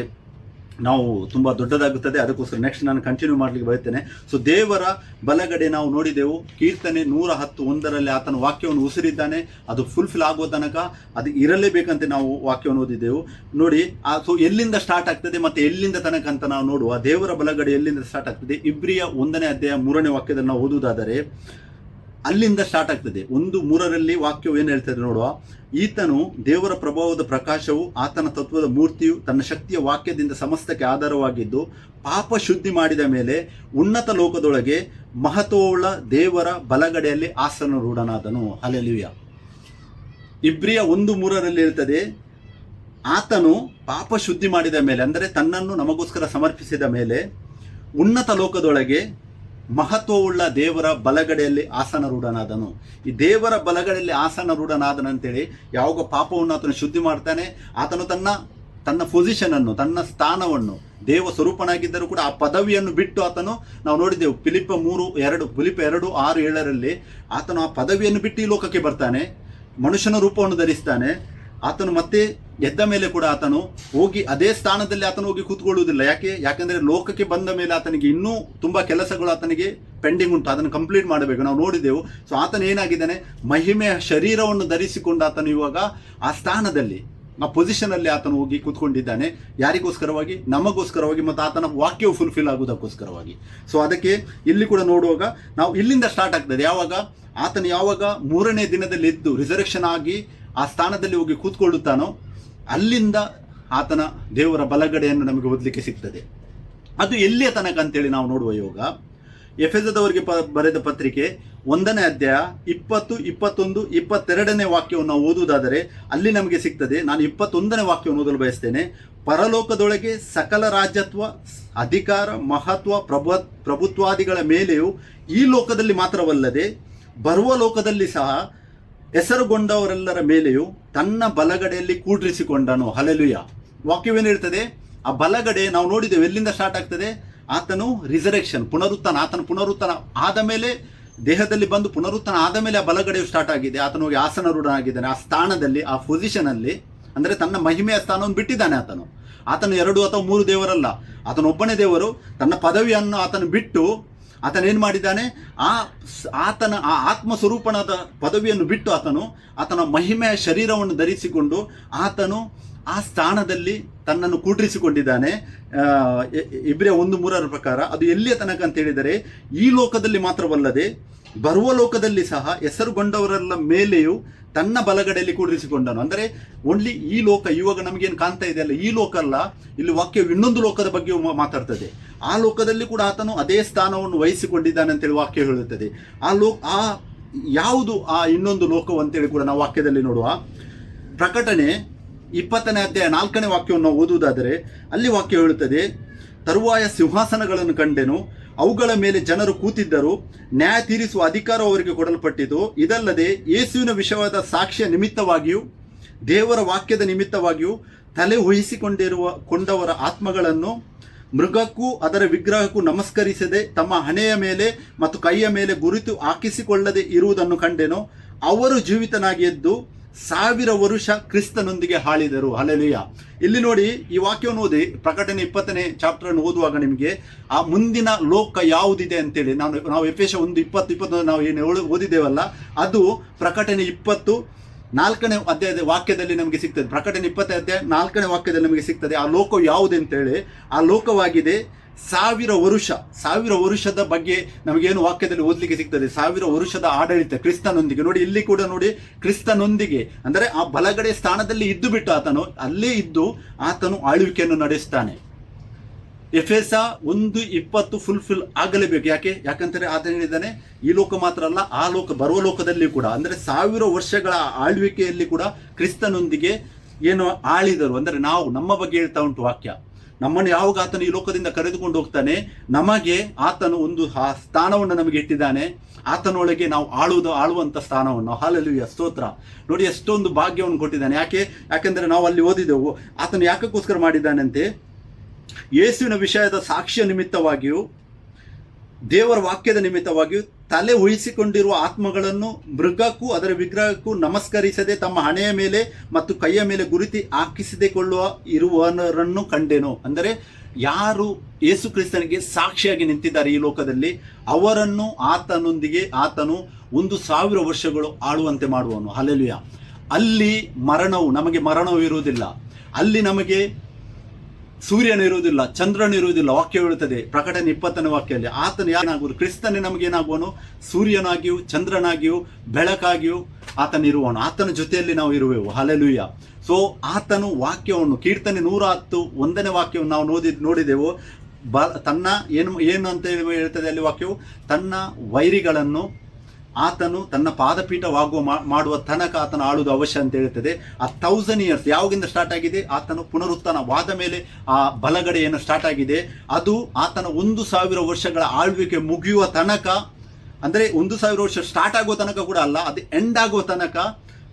ನಾವು ತುಂಬ ದೊಡ್ಡದಾಗುತ್ತದೆ. ಅದಕ್ಕೋಸ್ಕರ ನೆಕ್ಸ್ಟ್ ನಾನು ಕಂಟಿನ್ಯೂ ಮಾಡಲಿಕ್ಕೆ ಬಯಸ್ತೇನೆ. ಸೊ ದೇವರ ಬಲಗಡೆ ನಾವು ನೋಡಿದೆವು, ಕೀರ್ತನೆ 110:1 ಆತನ ವಾಕ್ಯವನ್ನು ಉಸಿರಿದ್ದಾನೆ, ಅದು ಫುಲ್ಫಿಲ್ ಆಗುವ ತನಕ ಅದು ಇರಲೇಬೇಕಂತ ನಾವು ವಾಕ್ಯವನ್ನು ಓದಿದ್ದೆವು. ನೋಡಿ, ಸೊ ಎಲ್ಲಿಂದ ಸ್ಟಾರ್ಟ್ ಆಗ್ತದೆ ಮತ್ತು ಎಲ್ಲಿಂದ ತನಕ ಅಂತ ನಾವು ನೋಡುವ. ದೇವರ ಬಲಗಡೆ ಎಲ್ಲಿಂದ ಸ್ಟಾರ್ಟ್ ಆಗ್ತದೆ? ಇಬ್ರಿಯ 1:3 ವಾಕ್ಯದಲ್ಲಿ ನಾವು ಓದುವುದಾದರೆ ಅಲ್ಲಿಂದ ಸ್ಟಾರ್ಟ್ ಆಗ್ತದೆ. 1:3 ವಾಕ್ಯವು ಏನು ಹೇಳ್ತದೆ ನೋಡುವ. ಈತನು ದೇವರ ಪ್ರಭಾವದ ಪ್ರಕಾಶವು, ಆತನ ತತ್ವದ ಮೂರ್ತಿಯು, ತನ್ನ ಶಕ್ತಿಯ ವಾಕ್ಯದಿಂದ ಸಮಸ್ತಕ್ಕೆ ಆಧಾರವಾಗಿದ್ದು, ಪಾಪ ಶುದ್ಧಿ ಮಾಡಿದ ಮೇಲೆ ಉನ್ನತ ಲೋಕದೊಳಗೆ ಮಹತ್ವವುಳ್ಳ ದೇವರ ಬಲಗಡೆಯಲ್ಲಿ ಆಸನರೂಢನಾದನು. ಹಲ್ಲೆಲೂಯ. ಇಬ್ರಿಯ 1:3 ಹೇಳ್ತದೆ, ಆತನು ಪಾಪ ಶುದ್ಧಿ ಮಾಡಿದ ಮೇಲೆ, ಅಂದರೆ ತನ್ನನ್ನು ನಮಗೋಸ್ಕರ ಸಮರ್ಪಿಸಿದ ಮೇಲೆ ಉನ್ನತ ಲೋಕದೊಳಗೆ ಮಹತ್ವವುಳ್ಳ ದೇವರ ಬಲಗಡೆಯಲ್ಲಿ ಆಸನರೂಢನಾದನು. ಈ ದೇವರ ಬಲಗಡೆಯಲ್ಲಿ ಆಸನರೂಢನಾದನಂತೇಳಿ ಯಾವಾಗ ಪಾಪವನ್ನು ಆತನು ಶುದ್ಧಿ ಮಾಡ್ತಾನೆ, ಆತನು ತನ್ನ ಪೊಸಿಷನನ್ನು, ತನ್ನ ಸ್ಥಾನವನ್ನು, ದೇವ ಸ್ವರೂಪನಾಗಿದ್ದರೂ ಕೂಡ ಆ ಪದವಿಯನ್ನು ಬಿಟ್ಟು ಆತನು, ನಾವು ನೋಡಿದೆವು ಫಿಲಿಪ್ಪ 2:6-7 ಆತನು ಆ ಪದವಿಯನ್ನು ಬಿಟ್ಟು ಈ ಲೋಕಕ್ಕೆ ಬರ್ತಾನೆ, ಮನುಷ್ಯನ ರೂಪವನ್ನು ಧರಿಸ್ತಾನೆ. ಆತನು ಮತ್ತೆ ಎದ್ದ ಮೇಲೆ ಕೂಡ ಆತನು ಹೋಗಿ ಅದೇ ಸ್ಥಾನದಲ್ಲಿ ಆತನು ಹೋಗಿ ಕೂತ್ಕೊಳ್ಳುವುದಿಲ್ಲ. ಯಾಕೆಂದರೆ ಲೋಕಕ್ಕೆ ಬಂದ ಮೇಲೆ ಆತನಿಗೆ ಇನ್ನೂ ತುಂಬ ಕೆಲಸಗಳು ಆತನಿಗೆ ಪೆಂಡಿಂಗ್ ಉಂಟು, ಅದನ್ನು ಕಂಪ್ಲೀಟ್ ಮಾಡಬೇಕು. ನಾವು ನೋಡಿದೆವು. ಸೊ ಆತನು ಏನಾಗಿದ್ದಾನೆ, ಮಹಿಮೆಯ ಶರೀರವನ್ನು ಧರಿಸಿಕೊಂಡು ಆತನು ಇವಾಗ ಆ ಸ್ಥಾನದಲ್ಲಿ, ಆ ಪೊಸಿಷನಲ್ಲಿ ಆತನು ಹೋಗಿ ಕೂತ್ಕೊಂಡಿದ್ದಾನೆ. ಯಾರಿಗೋಸ್ಕರವಾಗಿ? ನಮಗೋಸ್ಕರವಾಗಿ, ಮತ್ತು ಆತನ ವಾಕ್ಯವು ಫುಲ್ಫಿಲ್ ಆಗುವುದಕ್ಕೋಸ್ಕರವಾಗಿ. ಸೊ ಅದಕ್ಕೆ ಇಲ್ಲಿ ಕೂಡ ನೋಡುವಾಗ ನಾವು ಇಲ್ಲಿಂದ ಸ್ಟಾರ್ಟ್ ಆಗ್ತದೆ. ಆತನು ಯಾವಾಗ 3ನೇ ದಿನದಲ್ಲಿ ಎದ್ದು ರಿಸರೆಕ್ಷನ್ ಆಗಿ ಆ ಸ್ಥಾನದಲ್ಲಿ ಹೋಗಿ ಕೂತ್ಕೊಳ್ಳುತ್ತಾನೋ, ಅಲ್ಲಿಂದ ಆತನ ದೇವರ ಬಲಗಡೆಯನ್ನು ನಮಗೆ ಓದಲಿಕ್ಕೆ ಸಿಗ್ತದೆ. ಅದು ಎಲ್ಲಿಯ ತನಕ ಅಂತೇಳಿ ನಾವು ನೋಡುವ ಯೋಗ. ಎಫೆಸದವರಿಗೆ ಬರೆದ ಪತ್ರಿಕೆ 1ನೇ ಅಧ್ಯಾಯ 20, 21, 22ನೇ ವಾಕ್ಯವನ್ನು ನಾವು ಓದುವುದಾದರೆ ಅಲ್ಲಿ ನಮಗೆ ಸಿಗ್ತದೆ. ನಾನು 21ನೇ ವಾಕ್ಯವನ್ನು ಓದಲು ಬಯಸ್ತೇನೆ. ಪರಲೋಕದೊಳಗೆ ಸಕಲ ರಾಜ್ಯತ್ವ, ಅಧಿಕಾರ, ಮಹತ್ವ, ಪ್ರಭುತ್ವಾದಿಗಳ ಮೇಲೆಯೂ ಈ ಲೋಕದಲ್ಲಿ ಮಾತ್ರವಲ್ಲದೆ ಬರುವ ಲೋಕದಲ್ಲಿ ಸಹ ಹೆಸರುಗೊಂಡವರೆಲ್ಲರ ಮೇಲೆಯೂ ತನ್ನ ಬಲಗಡೆಯಲ್ಲಿ ಕೂಡ್ರಿಸಿಕೊಂಡನು. ಹಲ್ಲೆಲೂಯ. ವಾಕ್ಯವೇನು ಹೇಳ್ತದೆ? ಆ ಬಲಗಡೆ ನಾವು ನೋಡಿದ್ದೇವೆ. ಎಲ್ಲಿಂದ ಸ್ಟಾರ್ಟ್ ಆಗ್ತದೆ? ಆತನು ರಿಸರೆಕ್ಷನ್, ಪುನರುತ್ಥಾನ. ಆತನು ಪುನರುತ್ಥಾನ ಆದ ಮೇಲೆ, ದೇಹದಲ್ಲಿ ಬಂದು ಪುನರುತ್ಥಾನ ಆದ ಮೇಲೆ ಆ ಬಲಗಡೆಯು ಸ್ಟಾರ್ಟ್ ಆಗಿದೆ. ಆತನು ಹೋಗಿ ಆಸನರೂಢನಾಗಿದ್ದಾನೆ. ಆ ಸ್ಥಾನದಲ್ಲಿ, ಆ ಪೊಸಿಷನಲ್ಲಿ, ಅಂದರೆ ತನ್ನ ಮಹಿಮೆಯ ಸ್ಥಾನವನ್ನು ಬಿಟ್ಟಿದ್ದಾನೆ ಆತನು. 2 ಅಥವಾ 3 ದೇವರಲ್ಲ, ಆತನೊಬ್ಬನೇ ದೇವರು. ತನ್ನ ಪದವಿಯನ್ನು ಆತನು ಬಿಟ್ಟು ಆತನೇನು ಮಾಡಿದ್ದಾನೆ? ಆತನ ಆತ್ಮ ಸ್ವರೂಪನಾದ ಪದವಿಯನ್ನು ಬಿಟ್ಟು ಆತನ ಮಹಿಮೆಯ ಶರೀರವನ್ನು ಧರಿಸಿಕೊಂಡು ಆತನು ಆ ಸ್ಥಾನದಲ್ಲಿ ತನ್ನನ್ನು ಕೂಡ್ರಿಸಿಕೊಂಡಿದ್ದಾನೆ. ಇಬ್ರಿಯ 1:3 ಪ್ರಕಾರ ಅದು ಎಲ್ಲಿಯ ತನಕ ಅಂತ ಹೇಳಿದರೆ, ಈ ಲೋಕದಲ್ಲಿ ಮಾತ್ರವಲ್ಲದೆ ಬರುವ ಲೋಕದಲ್ಲಿ ಸಹ ಹೆಸರುಗೊಂಡವರೆಲ್ಲ ಮೇಲೆಯೂ ತನ್ನ ಬಲಗಡೆಯಲ್ಲಿ ಕೂಡಿರಿಸಿಕೊಂಡನು. ಅಂದರೆ ಓನ್ಲಿ ಈ ಲೋಕ, ಇವಾಗ ನಮಗೇನು ಕಾಣ್ತಾ ಇದೆಯಲ್ಲ, ಈ ಲೋಕ ಅಲ್ಲ. ಇಲ್ಲಿ ವಾಕ್ಯವು ಇನ್ನೊಂದು ಲೋಕದ ಬಗ್ಗೆ ಮಾತಾಡ್ತದೆ. ಆ ಲೋಕದಲ್ಲಿ ಕೂಡ ಆತನು ಅದೇ ಸ್ಥಾನವನ್ನು ವಹಿಸಿಕೊಂಡಿದ್ದಾನೆ ಅಂತೇಳಿ ವಾಕ್ಯ ಹೇಳುತ್ತದೆ. ಯಾವುದು ಆ ಇನ್ನೊಂದು ಲೋಕವು ಅಂತೇಳಿ ಕೂಡ ನಾವು ವಾಕ್ಯದಲ್ಲಿ ನೋಡುವ. ಪ್ರಕಟಣೆ 20ನೇ ಅಧ್ಯಾಯ 4ನೇ ವಾಕ್ಯವನ್ನು ನಾವು ಓದುವುದಾದರೆ ಅಲ್ಲಿ ವಾಕ್ಯ ಹೇಳುತ್ತದೆ, ತರುವಾಯ ಸಿಂಹಾಸನಗಳನ್ನು ಕಂಡೆನು, ಅವುಗಳ ಮೇಲೆ ಜನರು ಕೂತಿದ್ದರು, ನ್ಯಾಯ ತೀರಿಸುವ ಅಧಿಕಾರ ಅವರಿಗೆ ಕೊಡಲ್ಪಟ್ಟಿತು. ಇದಲ್ಲದೆ ಯೇಸುವಿನ ವಿಷಯವಾದ ಸಾಕ್ಷ್ಯ ನಿಮಿತ್ತವಾಗಿಯೂ ದೇವರ ವಾಕ್ಯದ ನಿಮಿತ್ತವಾಗಿಯೂ ತಲೆ ಕೊಂಡವರ ಆತ್ಮಗಳನ್ನು ಮೃಗಕ್ಕೂ ಅದರ ವಿಗ್ರಹಕ್ಕೂ ನಮಸ್ಕರಿಸದೆ ತಮ್ಮ ಹಣೆಯ ಮೇಲೆ ಮತ್ತು ಕೈಯ ಮೇಲೆ ಗುರುತು ಹಾಕಿಸಿಕೊಳ್ಳದೆ ಇರುವುದನ್ನು ಕಂಡೆನು. ಅವರು ಜೀವಿತನಾಗಿ ಎದ್ದು 1000 ವರುಷ ಕ್ರಿಸ್ತನೊಂದಿಗೆ ಆಳಿದರು. ಹಲ್ಲೆಲೂಯ. ಇಲ್ಲಿ ನೋಡಿ, ಈ ವಾಕ್ಯವನ್ನು ಓದಿ, ಪ್ರಕಟಣೆ 20ನೇ ಚಾಪ್ಟರ್ ಓದುವಾಗ ನಿಮಗೆ ಆ ಮುಂದಿನ ಲೋಕ ಯಾವುದಿದೆ ಅಂತೇಳಿ ನಾವು ಎಫೆಸ 1:20-21 ನಾವು ಏನು ಓದಿದ್ದೇವಲ್ಲ, ಅದು ಪ್ರಕಟಣೆ 24ನೇ ಅಧ್ಯಾಯದ ವಾಕ್ಯದಲ್ಲಿ ನಮಗೆ ಸಿಗ್ತದೆ. ಪ್ರಕಟಣೆ 20ನೇ ಅಧ್ಯಾಯ 4ನೇ ವಾಕ್ಯದಲ್ಲಿ ನಮಗೆ ಸಿಗ್ತದೆ ಆ ಲೋಕ ಯಾವುದಂತೇಳಿ. ಆ ಲೋಕವಾಗಿದೆ 1000 ವರುಷದ ಬಗ್ಗೆ ನಮಗೇನು ವಾಕ್ಯದಲ್ಲಿ ಓದಲಿಕ್ಕೆ ಸಿಗ್ತದೆ. 1000 ವರುಷದ ಆಡಳಿತ ಕ್ರಿಸ್ತನೊಂದಿಗೆ. ನೋಡಿ, ಇಲ್ಲಿ ಕೂಡ ನೋಡಿ, ಕ್ರಿಸ್ತನೊಂದಿಗೆ ಅಂದರೆ ಆ ಬಲಗಡೆ ಸ್ಥಾನದಲ್ಲಿ ಇದ್ದು ಬಿಟ್ಟು ಆತನು ಅಲ್ಲೇ ಇದ್ದು ಆತನು ಆಳ್ವಿಕೆಯನ್ನು ನಡೆಸ್ತಾನೆ. ಎಫೆಸ 1:20 ಫುಲ್ಫಿಲ್ ಆಗಲೇಬೇಕು. ಯಾಕಂದರೆ ಆತನು ಹೇಳಿದ್ದಾನೆ, ಈ ಲೋಕ ಮಾತ್ರ ಅಲ್ಲ, ಆ ಲೋಕ ಬರುವ ಲೋಕದಲ್ಲಿ ಕೂಡ, ಅಂದರೆ 1000 ವರ್ಷಗಳ ಆಳ್ವಿಕೆಯಲ್ಲಿ ಕೂಡ ಕ್ರಿಸ್ತನೊಂದಿಗೆ ಏನು ಆಳಿದರು. ಅಂದರೆ ನಮ್ಮ ಬಗ್ಗೆ ಹೇಳ್ತಾ ಉಂಟು ವಾಕ್ಯ. ನಮ್ಮನ್ನು ಯಾವಾಗ ಆತನು ಈ ಲೋಕದಿಂದ ಕರೆದುಕೊಂಡು ಹೋಗ್ತಾನೆ, ನಮಗೆ ಆತನು ಒಂದು ಸ್ಥಾನವನ್ನು ನಮಗೆ ಇಟ್ಟಿದ್ದಾನೆ. ಆತನೊಳಗೆ ನಾವು ಆಳುವಂಥ ಸ್ಥಾನವನ್ನು. ಹಲ್ಲೆಲೂಯಾ, ಸ್ತೋತ್ರ. ನೋಡಿ, ಎಷ್ಟೊಂದು ಭಾಗ್ಯವನ್ನು ಕೊಟ್ಟಿದ್ದಾನೆ. ಯಾಕೆಂದರೆ ನಾವು ಅಲ್ಲಿ ಓದಿದೆವು, ಆತನು ಯಾಕಕ್ಕೋಸ್ಕರ ಮಾಡಿದ್ದಾನಂತೆ, ಯೇಸುವಿನ ವಿಷಯದ ಸಾಕ್ಷ್ಯ ನಿಮಿತ್ತವಾಗಿಯೂ ದೇವರ ವಾಕ್ಯದ ನಿಮಿತ್ತವಾಗಿಯೂ ತಲೆ ಉಳಿಸಿಕೊಂಡಿರುವ ಆತ್ಮಗಳನ್ನು ಮೃಗಕ್ಕೂ ಅದರ ವಿಗ್ರಹಕ್ಕೂ ನಮಸ್ಕರಿಸದೆ ತಮ್ಮ ಹಣೆಯ ಮೇಲೆ ಮತ್ತು ಕೈಯ ಮೇಲೆ ಗುರುತಿ ಹಾಕಿಸಿಕೊಳ್ಳುವ ಇರುವವರನ್ನು ಕಂಡೆನು. ಅಂದರೆ ಯಾರು ಯೇಸು ಕ್ರಿಸ್ತನಿಗೆ ಸಾಕ್ಷಿಯಾಗಿ ನಿಂತಿದ್ದಾರೆ ಈ ಲೋಕದಲ್ಲಿ, ಅವರನ್ನು ಆತನು 1,000 ವರ್ಷಗಳು ಆಳುವಂತೆ ಮಾಡುವನು. ಹಲ್ಲೆಲೂಯಾ. ಅಲ್ಲಿ ನಮಗೆ ಮರಣವು ಇರುವುದಿಲ್ಲ, ಅಲ್ಲಿ ನಮಗೆ ಸೂರ್ಯನು ಇರುವುದಿಲ್ಲ, ಚಂದ್ರನು ಇರುವುದಿಲ್ಲ. ವಾಕ್ಯ ಹೇಳುತ್ತದೆ ಪ್ರಕಟಣೆ 20ನೇ ವಾಕ್ಯದಲ್ಲಿ, ಆತನು ಏನಾಗುವುದು, ಕ್ರಿಸ್ತನೇ ನಮಗೇನಾಗುವನು, ಸೂರ್ಯನಾಗಿಯೂ ಚಂದ್ರನಾಗಿಯೂ ಬೆಳಕಾಗಿಯೂ ಆತನಿರುವನು. ಆತನ ಜೊತೆಯಲ್ಲಿ ನಾವು ಇರುವೆವು. ಹಲ್ಲೆಲೂಯಾ. ಸೊ ಆತನು ವಾಕ್ಯವನ್ನು, ಕೀರ್ತನೆ 110 1ನೇ ವಾಕ್ಯವನ್ನು ನಾವು ನೋಡಿದೆವು. ತನ್ನ ಏನು ಅಂತ ಹೇಳ್ತದೆ ಅಲ್ಲಿ ವಾಕ್ಯವು, ತನ್ನ ವೈರಿಗಳನ್ನು ಆತನು ತನ್ನ ಪಾದಪೀಠವಾಗುವ ಮಾಡುವ ತನಕ ಆತನ ಆಳುವುದು ಅವಶ್ಯ ಅಂತ ಹೇಳ್ತದೆ. ಆ 1000 years ಯಾವಾಗಿಂದ ಸ್ಟಾರ್ಟ್ ಆಗಿದೆ, ಆತನು ಪುನರುತ್ಥಾನವಾದ ಮೇಲೆ ಆ ಬಲಗಡೆ ಏನು ಸ್ಟಾರ್ಟ್ ಆಗಿದೆ, ಅದು ಆತನ 1,000 ವರ್ಷಗಳ ಆಳ್ವಿಕೆ ಮುಗಿಯುವ ತನಕ, ಅಂದರೆ 1,000 ವರ್ಷ ಸ್ಟಾರ್ಟ್ ಆಗುವ ತನಕ ಕೂಡ ಅಲ್ಲ, ಅದು ಎಂಡ್ ಆಗುವ ತನಕ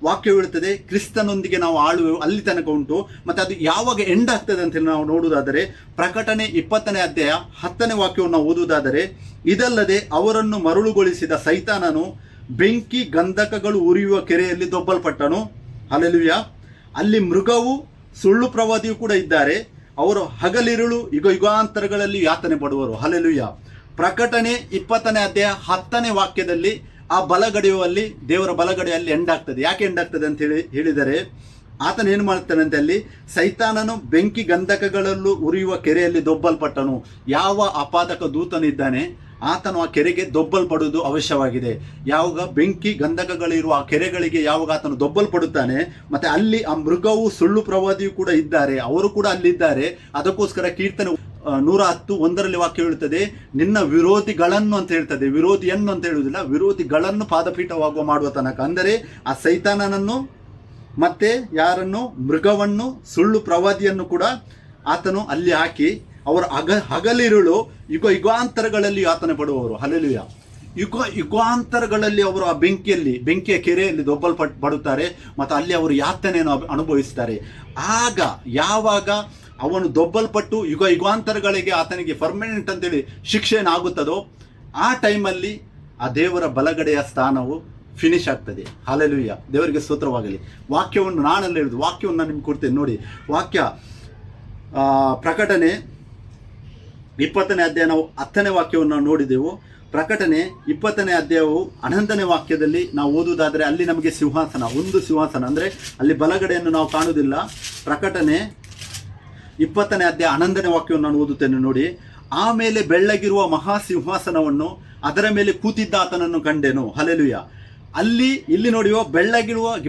ವಾಕ್ಯ ಹೇಳುತ್ತದೆ ಕ್ರಿಸ್ತನೊಂದಿಗೆ ನಾವು ಆಳುವೆವು, ಅಲ್ಲಿ ತನಕ ಉಂಟು. ಮತ್ತು ಅದು ಯಾವಾಗ ಎಂಡ್ ಆಗ್ತದೆ ಅಂತ ನಾವು ನೋಡುವುದಾದರೆ, ಪ್ರಕಟಣೆ 20ನೇ ಅಧ್ಯಾಯ 10ನೇ ವಾಕ್ಯವನ್ನು ನಾವು ಓದುವುದಾದರೆ, ಇದಲ್ಲದೆ ಅವರನ್ನು ಮರುಳುಗೊಳಿಸಿದ ಸೈತಾನನು ಬೆಂಕಿ ಗಂಧಕಗಳು ಉರಿಯುವ ಕೆರೆಯಲ್ಲಿ ದೊಬ್ಬಲ್ಪಟ್ಟನು. ಹಲ್ಲೆಲೂಯಾ. ಅಲ್ಲಿ ಮೃಗವು ಸುಳ್ಳು ಪ್ರವಾದಿಯು ಕೂಡ ಇದ್ದಾರೆ. ಅವರು ಹಗಲಿರುಳು ಯುಗಾಂತರಗಳಲ್ಲಿ ಯಾತನೆ ಪಡುವರು. ಹಲ್ಲೆಲೂಯಾ. ಪ್ರಕಟಣೆ 20ನೇ ಅಧ್ಯಾಯ 10ನೇ ವಾಕ್ಯದಲ್ಲಿ ಆ ಬಲಗಡೆಯಲ್ಲಿ, ದೇವರ ಬಲಗಡೆಯಲ್ಲಿ ಎಂಡ್ ಆಗ್ತದೆ. ಯಾಕೆ ಎಂಡ್ ಆಗ್ತದೆ ಅಂತ ಹೇಳಿದರೆ, ಆತನ ಏನು ಮಾಡ್ತಾನೆ ಅಂತ ಅಲ್ಲಿ, ಸೈತಾನನು ಬೆಂಕಿ ಗಂಧಕಗಳಲ್ಲೂ ಉರಿಯುವ ಕೆರೆಯಲ್ಲಿ ದೊಬ್ಬಲ್ಪಟ್ಟನು. ಯಾವ ಅಪಾದಕ ದೂತನಿದ್ದಾನೆ, ಆತನು ಆ ಕೆರೆಗೆ ದೊಬ್ಬಲ್ಪಡುವುದು ಅವಶ್ಯವಾಗಿದೆ. ಯಾವಾಗ ಬೆಂಕಿ ಗಂಧಕಗಳಿರುವ ಆ ಕೆರೆಗಳಿಗೆ ಯಾವಾಗ ಆತನು ದೊಬ್ಬಲ್ಪಡುತ್ತಾನೆ, ಮತ್ತೆ ಅಲ್ಲಿ ಆ ಮೃಗವು ಸುಳ್ಳು ಪ್ರವಾದಿಯು ಕೂಡ ಇದ್ದಾರೆ, ಅವರು ಕೂಡ ಅಲ್ಲಿದ್ದಾರೆ. ಅದಕ್ಕೋಸ್ಕರ ಕೀರ್ತನೆ 110 1ರಲ್ಲಿ ವಾಕ್ಯ ಹೇಳುತ್ತದೆ, ನಿನ್ನ ವಿರೋಧಿಗಳನ್ನು ಅಂತ ಹೇಳ್ತದೆ, ವಿರೋಧಿಯನ್ನು ಅಂತ ಹೇಳುವುದಿಲ್ಲ, ವಿರೋಧಿಗಳನ್ನು ಪಾದಪೀಠವಾಗುವ ಮಾಡುವ ತನಕ. ಅಂದರೆ ಆ ಸೈತಾನನನ್ನು ಮತ್ತೆ ಯಾರನ್ನು, ಮೃಗವನ್ನು ಸುಳ್ಳು ಪ್ರವಾದಿಯನ್ನು ಕೂಡ ಆತನು ಅಲ್ಲಿ ಹಾಕಿ, ಅವರು ಹಗಲಿರುಳು ಯುಗಾಂತರಗಳಲ್ಲಿ ಯಾತನೆ ಪಡುವವರು. ಹಲ್ಲೆಲೂಯಾ. ಯುಗಾಂತರಗಳಲ್ಲಿ ಅವರು ಆ ಬೆಂಕಿಯ ಕೆರೆಯಲ್ಲಿ ದೊಬ್ಬಲ್ಪಡುತ್ತಾರೆ ಮತ್ತು ಅಲ್ಲಿ ಅವರು ಯಾತನೆಯನ್ನು ಅನುಭವಿಸ್ತಾರೆ. ಆಗ ಯಾವಾಗ ಅವನು ದೊಬ್ಬಲ್ಪಟ್ಟು ಯುಗಾಂತರಗಳಿಗೆ ಆತನಿಗೆ ಪರ್ಮನೆಂಟ್ ಅಂತೇಳಿ ಶಿಕ್ಷೆ ಏನಾಗುತ್ತದೋ, ಆ ಟೈಮಲ್ಲಿ ಆ ದೇವರ ಬಲಗಡೆಯ ಸ್ಥಾನವು ಫಿನಿಶ್ ಆಗ್ತದೆ. ಹಲ್ಲೆಲೂಯಾ. ದೇವರಿಗೆ ಸ್ತೋತ್ರವಾಗಲಿ. ವಾಕ್ಯವನ್ನು ನಾನಲ್ಲಿ ಹೇಳಿದ್ದು, ವಾಕ್ಯವನ್ನು ನಾನು ನಿಮ್ಗೆ ಕೊಡ್ತೇನೆ ನೋಡಿ. ವಾಕ್ಯ ಪ್ರಕಟಣೆ 20ನೇ ಅಧ್ಯಾಯ ನಾವು 10ನೇ ವಾಕ್ಯವನ್ನು ನಾವು ನೋಡಿದೆವು. ಪ್ರಕಟಣೆ 20ನೇ ಅಧ್ಯಾಯವು 11ನೇ ವಾಕ್ಯದಲ್ಲಿ ನಾವು ಓದುವುದಾದರೆ, ಅಲ್ಲಿ ನಮಗೆ ಒಂದು ಸಿಂಹಾಸನ ಅಂದರೆ ಅಲ್ಲಿ ಬಲಗಡೆಯನ್ನು ನಾವು ಕಾಣುವುದಿಲ್ಲ. ಪ್ರಕಟಣೆ 20ನೇ ಅಧ್ಯಾಯ 11ನೇ ವಾಕ್ಯವನ್ನು ನಾನು ಓದುತ್ತೇನೆ ನೋಡಿ. ಆಮೇಲೆ ಬೆಳ್ಳಗಿರುವ ಮಹಾಸಿಂಹಾಸನವನ್ನು, ಅದರ ಮೇಲೆ ಕೂತಿದ್ದ ಆತನನ್ನು ಕಂಡೆನು. ಹಲ್ಲೆಲೂಯಾ. ಇಲ್ಲಿ ನೋಡಿ,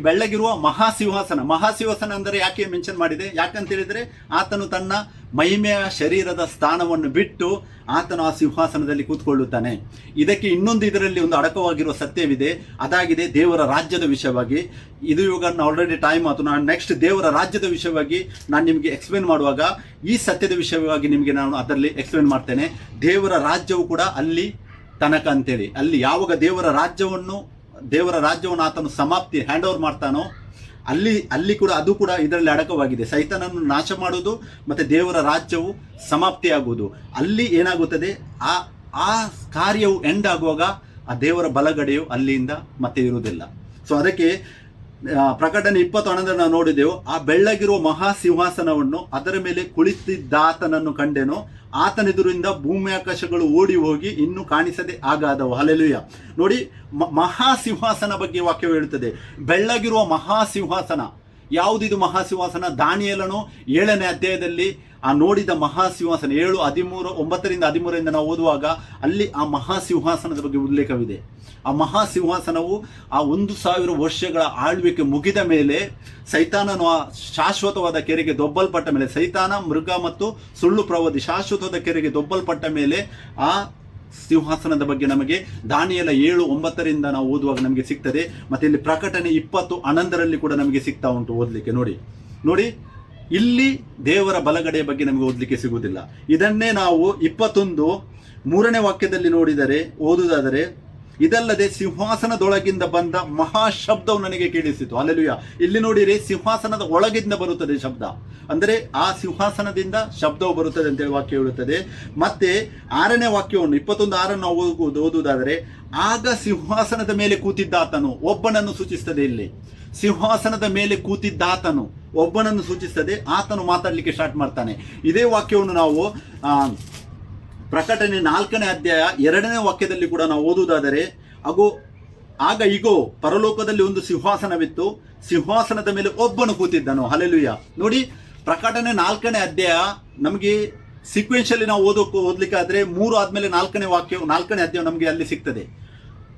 ಬೆಳ್ಳಗಿರುವ ಮಹಾಸಿಂಹಾಸನ ಅಂದರೆ ಯಾಕೆ ಮೆನ್ಷನ್ ಮಾಡಿದೆ, ಯಾಕಂತ ಹೇಳಿದರೆ, ಆತನು ತನ್ನ ಮಹಿಮೆಯ ಶರೀರದ ಸ್ಥಾನವನ್ನು ಬಿಟ್ಟು ಆತನು ಆ ಸಿಂಹಾಸನದಲ್ಲಿ ಕೂತ್ಕೊಳ್ಳುತ್ತಾನೆ. ಇದಕ್ಕೆ ಇದರಲ್ಲಿ ಒಂದು ಅಡಕವಾಗಿರುವ ಸತ್ಯವಿದೆ, ಅದಾಗಿದೆ ದೇವರ ರಾಜ್ಯದ ವಿಷಯವಾಗಿ. ಇದು ಇವಾಗ ಆಲ್ರೆಡಿ ಟೈಮ್ ಆಯಿತು. ನಾನು ನೆಕ್ಸ್ಟ್ ದೇವರ ರಾಜ್ಯದ ವಿಷಯವಾಗಿ ನಾನು ನಿಮಗೆ ಎಕ್ಸ್ಪ್ಲೇನ್ ಮಾಡುವಾಗ ಈ ಸತ್ಯದ ವಿಷಯವಾಗಿ ನಿಮಗೆ ನಾನು ಅದರಲ್ಲಿ ಎಕ್ಸ್ಪ್ಲೇನ್ ಮಾಡ್ತೇನೆ. ದೇವರ ರಾಜ್ಯವು ಕೂಡ ಅಲ್ಲಿ ತನಕ ಅಂತೇಳಿ, ಅಲ್ಲಿ ಯಾವಾಗ ದೇವರ ರಾಜ್ಯವನ್ನು ಆತನು ಸಮಾಪ್ತಿ ಹ್ಯಾಂಡ್ ಓವರ್ ಮಾಡ್ತಾನೋ, ಅಲ್ಲಿ ಕೂಡ ಅದು ಕೂಡ ಇದರಲ್ಲಿ ಅಡಕವಾಗಿದೆ. ಸೈತಾನನ್ನು ನಾಶ ಮಾಡುವುದು ಮತ್ತು ದೇವರ ರಾಜ್ಯವು ಸಮಾಪ್ತಿಯಾಗುವುದು. ಅಲ್ಲಿ ಏನಾಗುತ್ತದೆ, ಆ ಕಾರ್ಯವು ಎಂಡ್ ಆಗುವಾಗ ಆ ದೇವರ ಬಲಗಡೆಯು ಅಲ್ಲಿಂದ ಮತ್ತೆ ಇರುವುದಿಲ್ಲ. ಸೊ ಅದಕ್ಕೆ ಪ್ರಕಟಣೆ 20 ನಾವು ನೋಡಿದೆವು. ಆ ಬೆಳ್ಳಗಿರುವ ಮಹಾಸಿಂಹಾಸನವನ್ನು, ಅದರ ಮೇಲೆ ಕುಳಿತಿದ್ದಾತನನ್ನು ಕಂಡೆನು. ಆತನೆದುರಿಂದ ಭೂಮಿ ಆಕಾಶಗಳು ಓಡಿ ಹೋಗಿ ಇನ್ನೂ ಕಾಣಿಸದೆ ಆಗಾದವು. ಹಲ್ಲೆಲೂಯಾ. ನೋಡಿ, ಮಹಾಸಿಂಹಾಸನ ಬಗ್ಗೆ ವಾಕ್ಯವು ಹೇಳುತ್ತದೆ. ಬೆಳ್ಳಗಿರುವ ಮಹಾಸಿಂಹಾಸನ. ಯಾವುದಿದು ಮಹಾಸಿಂಹಾಸನ? ದಾನಿಯೇಲನು 7ನೇ ಅಧ್ಯಾಯದಲ್ಲಿ ಆ ನೋಡಿದ ಮಹಾಸಿಂಹಾಸನ 9-13 ನಾವು ಓದುವಾಗ ಅಲ್ಲಿ ಆ ಮಹಾಸಿಂಹಾಸನದ ಬಗ್ಗೆ ಉಲ್ಲೇಖವಿದೆ. ಆ ಮಹಾಸಿಂಹಾಸನವು ಆ 1,000 ವರ್ಷಗಳ ಆಳ್ವಿಕೆ ಮುಗಿದ ಮೇಲೆ, ಸೈತಾನನು ಆ ಶಾಶ್ವತವಾದ ಕೆರೆಗೆ ದೊಬ್ಬಲ್ಪಟ್ಟ ಮೇಲೆ, ಸೈತಾನ, ಮೃಗ ಮತ್ತು ಸುಳ್ಳು ಪ್ರವಾದಿ ಶಾಶ್ವತವಾದ ಕೆರೆಗೆ ದೊಬ್ಬಲ್ಪಟ್ಟ ಮೇಲೆ ಆ ಸಿಂಹಾಸನದ ಬಗ್ಗೆ ನಮಗೆ ದಾನಿಯೇಲ 7:9 ನಾವು ಓದುವಾಗ ನಮಗೆ ಸಿಗ್ತದೆ. ಮತ್ತೆ ಇಲ್ಲಿ ಪ್ರಕಟಣೆ 20:11 ಕೂಡ ನಮಗೆ ಸಿಗ್ತಾ ಉಂಟು ಓದಲಿಕ್ಕೆ. ನೋಡಿ, ಇಲ್ಲಿ ದೇವರ ಬಲಗಡೆಯ ಬಗ್ಗೆ ನಮಗೆ ಓದಲಿಕ್ಕೆ ಸಿಗುವುದಿಲ್ಲ. ಇದನ್ನೇ ನಾವು 21 3ನೇ ವಾಕ್ಯದಲ್ಲಿ ಓದುವುದಾದರೆ, ಇದಲ್ಲದೆ ಸಿಂಹಾಸನದೊಳಗಿಂದ ಬಂದ ಮಹಾಶಬ್ದವು ನನಗೆ ಕೇಳಿಸಿತು. ಅಲ್ಲೆಲೂಯ. ಇಲ್ಲಿ ನೋಡಿರಿ, ಸಿಂಹಾಸನದ ಒಳಗಿಂದ ಬರುತ್ತದೆ ಶಬ್ದ, ಅಂದರೆ ಆ ಸಿಂಹಾಸನದಿಂದ ಶಬ್ದವು ಬರುತ್ತದೆ ಅಂತೇಳಿ ವಾಕ್ಯ ಹೇಳುತ್ತದೆ. ಮತ್ತೆ 6ನೇ ವಾಕ್ಯವನ್ನು 21:6 ನಾವು ಓದುವುದಾದರೆ, ಆಗ ಸಿಂಹಾಸನದ ಮೇಲೆ ಕೂತಿದ್ದಾತನು ಒಬ್ಬನನ್ನು ಸೂಚಿಸ್ತದೆ. ಇಲ್ಲಿ ಸಿಂಹಾಸನದ ಮೇಲೆ ಕೂತಿದ್ದಾತನು ಒಬ್ಬನನ್ನು ಸೂಚಿಸ್ತದೆ. ಆತನು ಮಾತಾಡಲಿಕ್ಕೆ ಸ್ಟಾರ್ಟ್ ಮಾಡ್ತಾನೆ. ಇದೇ ವಾಕ್ಯವನ್ನು ನಾವು ಪ್ರಕಟಣೆ 4ನೇ ಅಧ್ಯಾಯ 2ನೇ ವಾಕ್ಯದಲ್ಲಿ ಕೂಡ ನಾವು ಓದುವುದಾದರೆ, ಆಗ ಇಗೋ ಪರಲೋಕದಲ್ಲಿ ಒಂದು ಸಿಂಹಾಸನವಿತ್ತು, ಸಿಂಹಾಸನದ ಮೇಲೆ ಒಬ್ಬನು ಕೂತಿದ್ದನು. ಹಲ್ಲೆಲೂಯಾ. ನೋಡಿ, ಪ್ರಕಟಣೆ 4ನೇ ಅಧ್ಯಾಯ ನಮಗೆ ಸೀಕ್ವೆನ್ಷಿಯಲಿ ನಾವು ಓದಲಿಕ್ಕಾದ್ರೆ 3 ಆದ್ಮೇಲೆ 4ನೇ ಅಧ್ಯಾಯ ನಮಗೆ ಅಲ್ಲಿ ಸಿಗ್ತದೆ.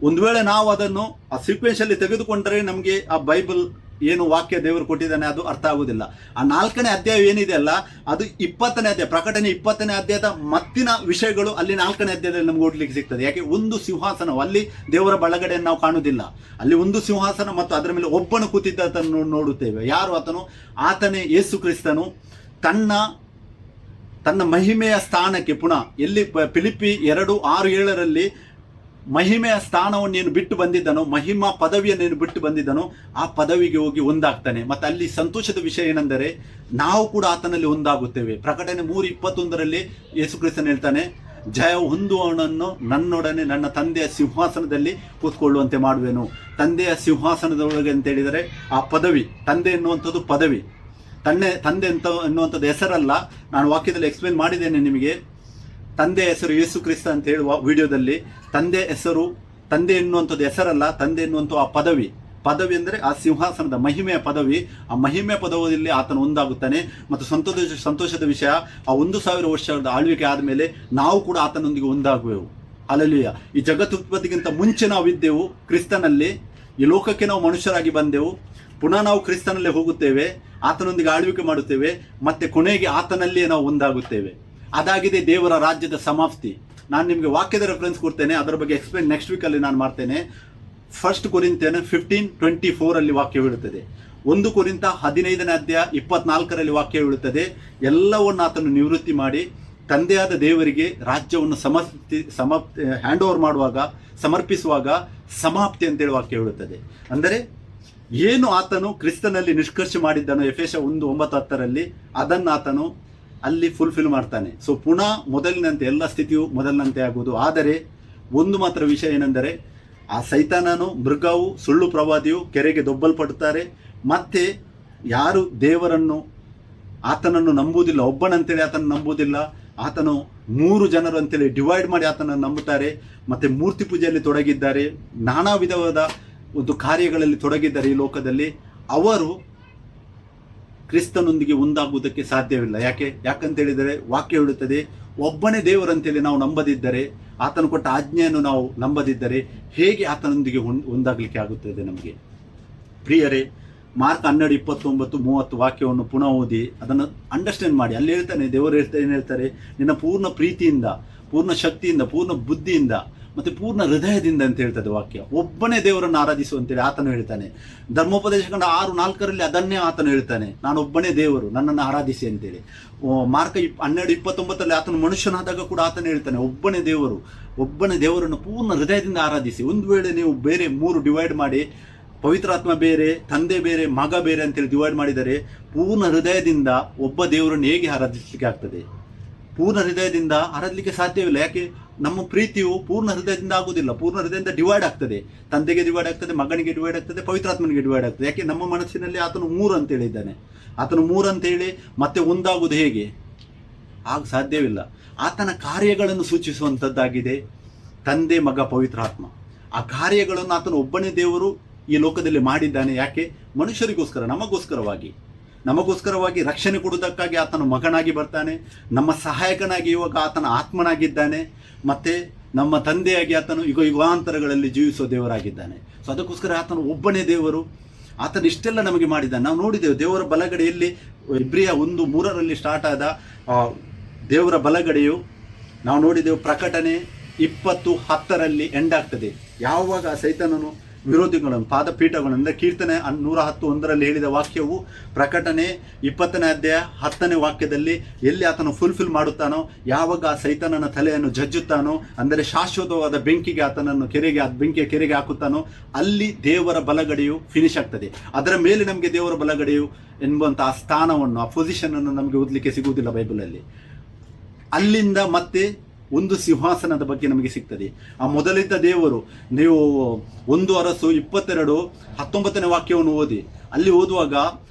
ಒಂದು ವೇಳೆ ನಾವು ಅದನ್ನು ಆ ಸೀಕ್ವೆನ್ಷಿಯಲಿ ತೆಗೆದುಕೊಂಡರೆ ನಮಗೆ ಆ ಬೈಬಲ್ ಏನು ವಾಕ್ಯ ದೇವರು ಕೊಟ್ಟಿದ್ದಾನೆ ಅದು ಅರ್ಥ ಆಗುವುದಿಲ್ಲ. ಆ 4ನೇ ಅಧ್ಯಾಯ ಏನಿದೆ ಅಲ್ಲ, ಅದು 20ನೇ ಅಧ್ಯಾಯ, ಪ್ರಕಟಣೆ 20ನೇ ಅಧ್ಯಾಯದ ಮತ್ತಿನ ವಿಷಯಗಳು ಅಲ್ಲಿ 4ನೇ ಅಧ್ಯಾಯದಲ್ಲಿ ನಮ್ಗೆ ಓದಲಿಕ್ಕೆ ಸಿಗ್ತದೆ. ಯಾಕೆ, ಒಂದು ಸಿಂಹಾಸನ, ಅಲ್ಲಿ ದೇವರ ಬಳಗಡೆಯನ್ನು ನಾವು ಕಾಣುವುದಿಲ್ಲ, ಅಲ್ಲಿ ಒಂದು ಸಿಂಹಾಸನ ಮತ್ತು ಅದರ ಮೇಲೆ ಒಬ್ಬನು ಕೂತಿದ್ದನ್ನು ನೋಡುತ್ತೇವೆ. ಯಾರು ಆತನು? ಆತನೇ ಯೇಸು ಕ್ರಿಸ್ತನು ತನ್ನ ಮಹಿಮೆಯ ಸ್ಥಾನಕ್ಕೆ ಪುನಃ, ಎಲ್ಲಿ ಫಿಲಿಪ್ಪಿ 2:6-7ರಲ್ಲಿ ಮಹಿಮೆಯ ಸ್ಥಾನವನ್ನು ನೀನು ಬಿಟ್ಟು ಬಂದಿದ್ದನೋ, ಮಹಿಮಾ ಪದವಿಯನ್ನು ನೀನು ಬಿಟ್ಟು ಬಂದಿದ್ದನೋ, ಆ ಪದವಿಗೆ ಹೋಗಿ ಒಂದಾಗ್ತಾನೆ. ಮತ್ತು ಅಲ್ಲಿ ಸಂತೋಷದ ವಿಷಯ ಏನೆಂದರೆ, ನಾವು ಕೂಡ ಆತನಲ್ಲಿ ಒಂದಾಗುತ್ತೇವೆ. ಪ್ರಕಟಣೆ 3:21ರಲ್ಲಿ ಯೇಸು ಕ್ರಿಸ್ತನು ಹೇಳ್ತಾನೆ, ಜಯ ಹೊಂದುವವನನ್ನು ನನ್ನೊಡನೆ ನನ್ನ ತಂದೆಯ ಸಿಂಹಾಸನದಲ್ಲಿ ಕೂತ್ಕೊಳ್ಳುವಂತೆ ಮಾಡುವೆನು. ತಂದೆಯ ಸಿಂಹಾಸನದೊಳಗೆ ಅಂತ ಹೇಳಿದರೆ ಆ ಪದವಿ, ತಂದೆ ಎನ್ನುವಂಥದ್ದು ಪದವಿ. ತಂದೆ ಎನ್ನುವಂಥದ್ದು ಹೆಸರಲ್ಲ. ನಾನು ವಾಕ್ಯದಲ್ಲಿ ಎಕ್ಸ್ಪ್ಲೇನ್ ಮಾಡಿದ್ದೇನೆ ನಿಮಗೆ. ತಂದೆ ಹೆಸರು ಯೇಸು ಕ್ರಿಸ್ತ ಅಂತ ಹೇಳುವ ವಿಡಿಯೋದಲ್ಲಿ, ತಂದೆ ಎನ್ನುವಂಥದ್ದು ಹೆಸರಲ್ಲ, ತಂದೆ ಎನ್ನುವಂಥ ಆ ಪದವಿ ಅಂದರೆ ಆ ಸಿಂಹಾಸನದ ಮಹಿಮೆಯ ಪದವಿ. ಆ ಮಹಿಮೆಯ ಪದವಿಯಲ್ಲಿ ಆತನು ಒಂದಾಗುತ್ತಾನೆ. ಮತ್ತು ಸಂತೋಷದ ವಿಷಯ, ಆ 1000 ವರ್ಷದ ಆಳ್ವಿಕೆ ಆದಮೇಲೆ ನಾವು ಕೂಡ ಆತನೊಂದಿಗೆ ಒಂದಾಗುವೆವು. ಹಲ್ಲೆಲೂಯಾ. ಈ ಜಗತ್ತುತ್ಪತ್ತಿಗಿಂತ ಮುಂಚೆ ನಾವಿದ್ದೆವು ಕ್ರಿಸ್ತನಲ್ಲಿ, ಈ ಲೋಕಕ್ಕೆ ನಾವು ಮನುಷ್ಯರಾಗಿ ಬಂದೆವು. ಪುನಃ ನಾವು ಕ್ರಿಸ್ತನಲ್ಲೇ ಹೋಗುತ್ತೇವೆ, ಆತನೊಂದಿಗೆ ಆಳ್ವಿಕೆ ಮಾಡುತ್ತೇವೆ, ಮತ್ತೆ ಕೊನೆಗೆ ಆತನಲ್ಲಿಯೇ ನಾವು ಒಂದಾಗುತ್ತೇವೆ. ಅದಾಗಿದೆ ದೇವರ ರಾಜ್ಯದ ಸಮಾಪ್ತಿ. ನಾನು ನಿಮಗೆ ವಾಕ್ಯದ ರೆಫರೆನ್ಸ್ ಕೊಡ್ತೇನೆ, ಅದರ ಬಗ್ಗೆ ಎಕ್ಸ್ಪ್ಲೇನ್ ನೆಕ್ಸ್ಟ್ ವೀಕಲ್ಲಿ ನಾನು ಮಾಡ್ತೇನೆ. 1 ಕೊರಿಂಥಿಯನ್ 15:24 ವಾಕ್ಯ ಹೇಳುತ್ತದೆ. 1 ಕೊರಿಂಥ 15ನೇ ಅಧ್ಯಾಯ 24ರಲ್ಲಿ ವಾಕ್ಯ ಹೇಳುತ್ತದೆ, ಎಲ್ಲವನ್ನು ಆತನು ನಿವೃತ್ತಿ ಮಾಡಿ ತಂದೆಯಾದ ದೇವರಿಗೆ ರಾಜ್ಯವನ್ನು ಹ್ಯಾಂಡ್ ಓವರ್ ಮಾಡುವಾಗ, ಸಮರ್ಪಿಸುವಾಗ ಸಮಾಪ್ತಿ ಅಂತೇಳಿ ವಾಕ್ಯ ಹೇಳುತ್ತದೆ. ಅಂದರೆ ಏನು ಆತನು ಕ್ರಿಸ್ತನಲ್ಲಿ ನಿಷ್ಕರ್ಷೆ ಮಾಡಿದ್ದನು ಎಫೆಸ 1:9-10ರಲ್ಲಿ, ಅದನ್ನು ಆತನು ಅಲ್ಲಿ ಫುಲ್ಫಿಲ್ ಮಾಡ್ತಾನೆ. ಸೊ ಪುನಃ ಮೊದಲಿನಂತೆ ಎಲ್ಲ ಸ್ಥಿತಿಯು ಮೊದಲಿನಂತೆ ಆಗುವುದು. ಆದರೆ ಒಂದು ಮಾತ್ರ ವಿಷಯ ಏನೆಂದರೆ, ಆ ಸೈತಾನನು, ಮೃಗವು, ಸುಳ್ಳು ಪ್ರವಾದಿಯು ಕೆರೆಗೆ ದೊಬ್ಬಲ್ಪಡುತ್ತಾರೆ. ಮತ್ತೆ ಯಾರು ದೇವರನ್ನು, ಆತನನ್ನು ನಂಬುವುದಿಲ್ಲ, ಒಬ್ಬನಂತೇಳಿ ಆತನ ನಂಬುವುದಿಲ್ಲ, ಆತನು 3 ಜನರು ಅಂತೇಳಿ ಡಿವೈಡ್ ಮಾಡಿ ಆತನನ್ನು ನಂಬುತ್ತಾರೆ. ಮತ್ತು ಮೂರ್ತಿ ಪೂಜೆಯಲ್ಲಿ ತೊಡಗಿದ್ದಾರೆ, ನಾನಾ ವಿಧವಾದ ಒಂದು ಕಾರ್ಯಗಳಲ್ಲಿ ತೊಡಗಿದ್ದಾರೆ ಈ ಲೋಕದಲ್ಲಿ, ಅವರು ಕ್ರಿಸ್ತನೊಂದಿಗೆ ಒಂದಾಗುವುದಕ್ಕೆ ಸಾಧ್ಯವಿಲ್ಲ. ಯಾಕಂತೇಳಿದರೆ ವಾಕ್ಯ ಹೇಳುತ್ತದೆ, ಒಬ್ಬನೇ ದೇವರಂತೇಳಿ ನಾವು ನಂಬದಿದ್ದರೆ, ಆತನು ಕೊಟ್ಟ ಆಜ್ಞೆಯನ್ನು ನಾವು ನಂಬದಿದ್ದರೆ ಹೇಗೆ ಆತನೊಂದಿಗೆ ಒಂದಾಗಲಿಕ್ಕೆ ಆಗುತ್ತದೆ ನಮಗೆ? ಪ್ರಿಯರೇ, ಮಾರ್ಕ್ 12:29-30 ವಾಕ್ಯವನ್ನು ಪುನಃ ಓದಿ ಅದನ್ನು ಅಂಡರ್ಸ್ಟ್ಯಾಂಡ್ ಮಾಡಿ. ಅಲ್ಲಿ ಹೇಳ್ತಾನೆ, ದೇವರು ಏನು ಹೇಳ್ತಾರೆ, ನಿನ್ನ ಪೂರ್ಣ ಪ್ರೀತಿಯಿಂದ, ಪೂರ್ಣ ಶಕ್ತಿಯಿಂದ, ಪೂರ್ಣ ಬುದ್ಧಿಯಿಂದ ಮತ್ತು ಪೂರ್ಣ ಹೃದಯದಿಂದ ಅಂತ ಹೇಳ್ತದೆ ವಾಕ್ಯ. ಒಬ್ಬನೇ ದೇವರನ್ನು ಆರಾಧಿಸು ಅಂತೇಳಿ ಆತನು ಹೇಳ್ತಾನೆ. ಧರ್ಮೋಪದೇಶಕಂಡ 6:4ರಲ್ಲಿ ಅದನ್ನೇ ಆತನು ಹೇಳ್ತಾನೆ, ನಾನು ಒಬ್ಬನೇ ದೇವರು, ನನ್ನನ್ನು ಆರಾಧಿಸಿ ಅಂತೇಳಿ. ಮಾರ್ಕ 12:29ರಲ್ಲಿ ಆತನು ಮನುಷ್ಯನಾದಾಗ ಕೂಡ ಆತನು ಹೇಳ್ತಾನೆ, ಒಬ್ಬನೇ ದೇವರನ್ನು ಪೂರ್ಣ ಹೃದಯದಿಂದ ಆರಾಧಿಸಿ. ಒಂದು ವೇಳೆ ನೀವು ಬೇರೆ 3 ಡಿವೈಡ್ ಮಾಡಿ, ಪವಿತ್ರಾತ್ಮ ಬೇರೆ, ತಂದೆ ಬೇರೆ, ಮಗ ಬೇರೆ ಅಂತೇಳಿ ಡಿವೈಡ್ ಮಾಡಿದರೆ, ಪೂರ್ಣ ಹೃದಯದಿಂದ ಒಬ್ಬ ದೇವರನ್ನು ಹೇಗೆ ಆರಾಧಿಸಲಿಕ್ಕೆ ಆಗ್ತದೆ? ಪೂರ್ಣ ಹೃದಯದಿಂದ ಆರಾಧಲಿಕ್ಕೆ ಸಾಧ್ಯವಿಲ್ಲ. ಯಾಕೆ? ನಮ್ಮ ಪ್ರೀತಿಯು ಪೂರ್ಣ ಹೃದಯದಿಂದ ಆಗುವುದಿಲ್ಲ, ಪೂರ್ಣ ಹೃದಯದಿಂದ ಡಿವೈಡ್ ಆಗ್ತದೆ. ತಂದೆಗೆ ಡಿವೈಡ್ ಆಗ್ತದೆ, ಮಗನಿಗೆ ಡಿವೈಡ್ ಆಗ್ತದೆ, ಪವಿತ್ರಾತ್ಮನಿಗೆ ಡಿವೈಡ್ ಆಗ್ತದೆ. ಯಾಕೆ? ನಮ್ಮ ಮನಸ್ಸಿನಲ್ಲಿ ಆತನು 3 ಅಂತ ಹೇಳಿದ್ದಾನೆ. ಆತನು 3 ಅಂತೇಳಿ ಮತ್ತೆ ಒಂದಾಗುವುದು ಹೇಗೆ? ಆಗ ಸಾಧ್ಯವಿಲ್ಲ. ಆತನ ಕಾರ್ಯಗಳನ್ನು ಸೂಚಿಸುವಂಥದ್ದಾಗಿದೆ ತಂದೆ, ಮಗ, ಪವಿತ್ರಾತ್ಮ. ಆ ಕಾರ್ಯಗಳನ್ನು ಆತನು ಒಬ್ಬನೇ ದೇವರು ಈ ಲೋಕದಲ್ಲಿ ಮಾಡಿದ್ದಾನೆ. ಯಾಕೆ? ಮನುಷ್ಯರಿಗೋಸ್ಕರ, ನಮಗೋಸ್ಕರವಾಗಿ ರಕ್ಷಣೆ ಕೊಡುವುದಕ್ಕಾಗಿ ಆತನು ಮಗನಾಗಿ ಬರ್ತಾನೆ. ನಮ್ಮ ಸಹಾಯಕನಾಗಿ ಇವಾಗ ಆತನ ಆತ್ಮನಾಗಿದ್ದಾನೆ. ಮತ್ತು ನಮ್ಮ ತಂದೆಯಾಗಿ ಆತನು ಯುಗಾಂತರಗಳಲ್ಲಿ ಜೀವಿಸುವ ದೇವರಾಗಿದ್ದಾನೆ. ಸೊ ಅದಕ್ಕೋಸ್ಕರ ಆತನು ಒಬ್ಬನೇ ದೇವರು. ಆತನು ಇಷ್ಟೆಲ್ಲ ನಮಗೆ ಮಾಡಿದ್ದಾನೆ. ನಾವು ನೋಡಿದ್ದೇವೆ ದೇವರ ಬಲಗಡೆಯಲ್ಲಿ, ಇಬ್ರಿಯ 1:3ರಲ್ಲಿ ಸ್ಟಾರ್ಟ್ ಆದ ದೇವರ ಬಲಗಡೆಯು ನಾವು ನೋಡಿದೆವು. ಪ್ರಕಟಣೆ 20:10ರಲ್ಲಿ ಎಂಡ್ ಆಗ್ತದೆ. ಯಾವಾಗ ಸೈತಾನನು ವಿರೋಧಿಗಳನ್ನು ಪಾದಪೀಠಗಳನ್ನು ಅಂದರೆ ಕೀರ್ತನೆ 110:1 ಹೇಳಿದ ವಾಕ್ಯವು ಪ್ರಕಟಣೆ 20ನೇ ಅಧ್ಯಾಯ 10ನೇ ವಾಕ್ಯದಲ್ಲಿ ಎಲ್ಲಿ ಆತನು ಫುಲ್ಫಿಲ್ ಮಾಡುತ್ತಾನೋ, ಯಾವಾಗ ಆ ಸೈತಾನನ ತಲೆಯನ್ನು ಜಜ್ಜುತ್ತಾನೋ, ಅಂದರೆ ಶಾಶ್ವತವಾದ ಬೆಂಕಿಗೆ ಆತನನ್ನು ಬೆಂಕಿಯ ಕೆರೆಗೆ ಹಾಕುತ್ತಾನೋ, ಅಲ್ಲಿ ದೇವರ ಬಲಗಡೆಯು ಫಿನಿಶ್ ಆಗ್ತದೆ. ಅದರ ಮೇಲೆ ನಮಗೆ ದೇವರ ಬಲಗಡೆಯು ಎನ್ನುವಂಥ ಆ ಸ್ಥಾನವನ್ನು, ಆ ಪೊಸಿಷನನ್ನು ನಮಗೆ ಓದಲಿಕ್ಕೆ ಸಿಗುವುದಿಲ್ಲ ಬೈಬಲಲ್ಲಿ. ಅಲ್ಲಿಂದ ಮತ್ತೆ ಒಂದು ಸಿಂಹಾಸನದ ಬಗ್ಗೆ ನಮಗೆ ಸಿಗ್ತದೆ. ಆ ಮೊದಲಿದ್ದ ದೇವರು, ನೀವು 1 ಅರಸು 22:19ನೇ ವಾಕ್ಯವನ್ನು ಓದಿ. ಅಲ್ಲಿ ಓದುವಾಗ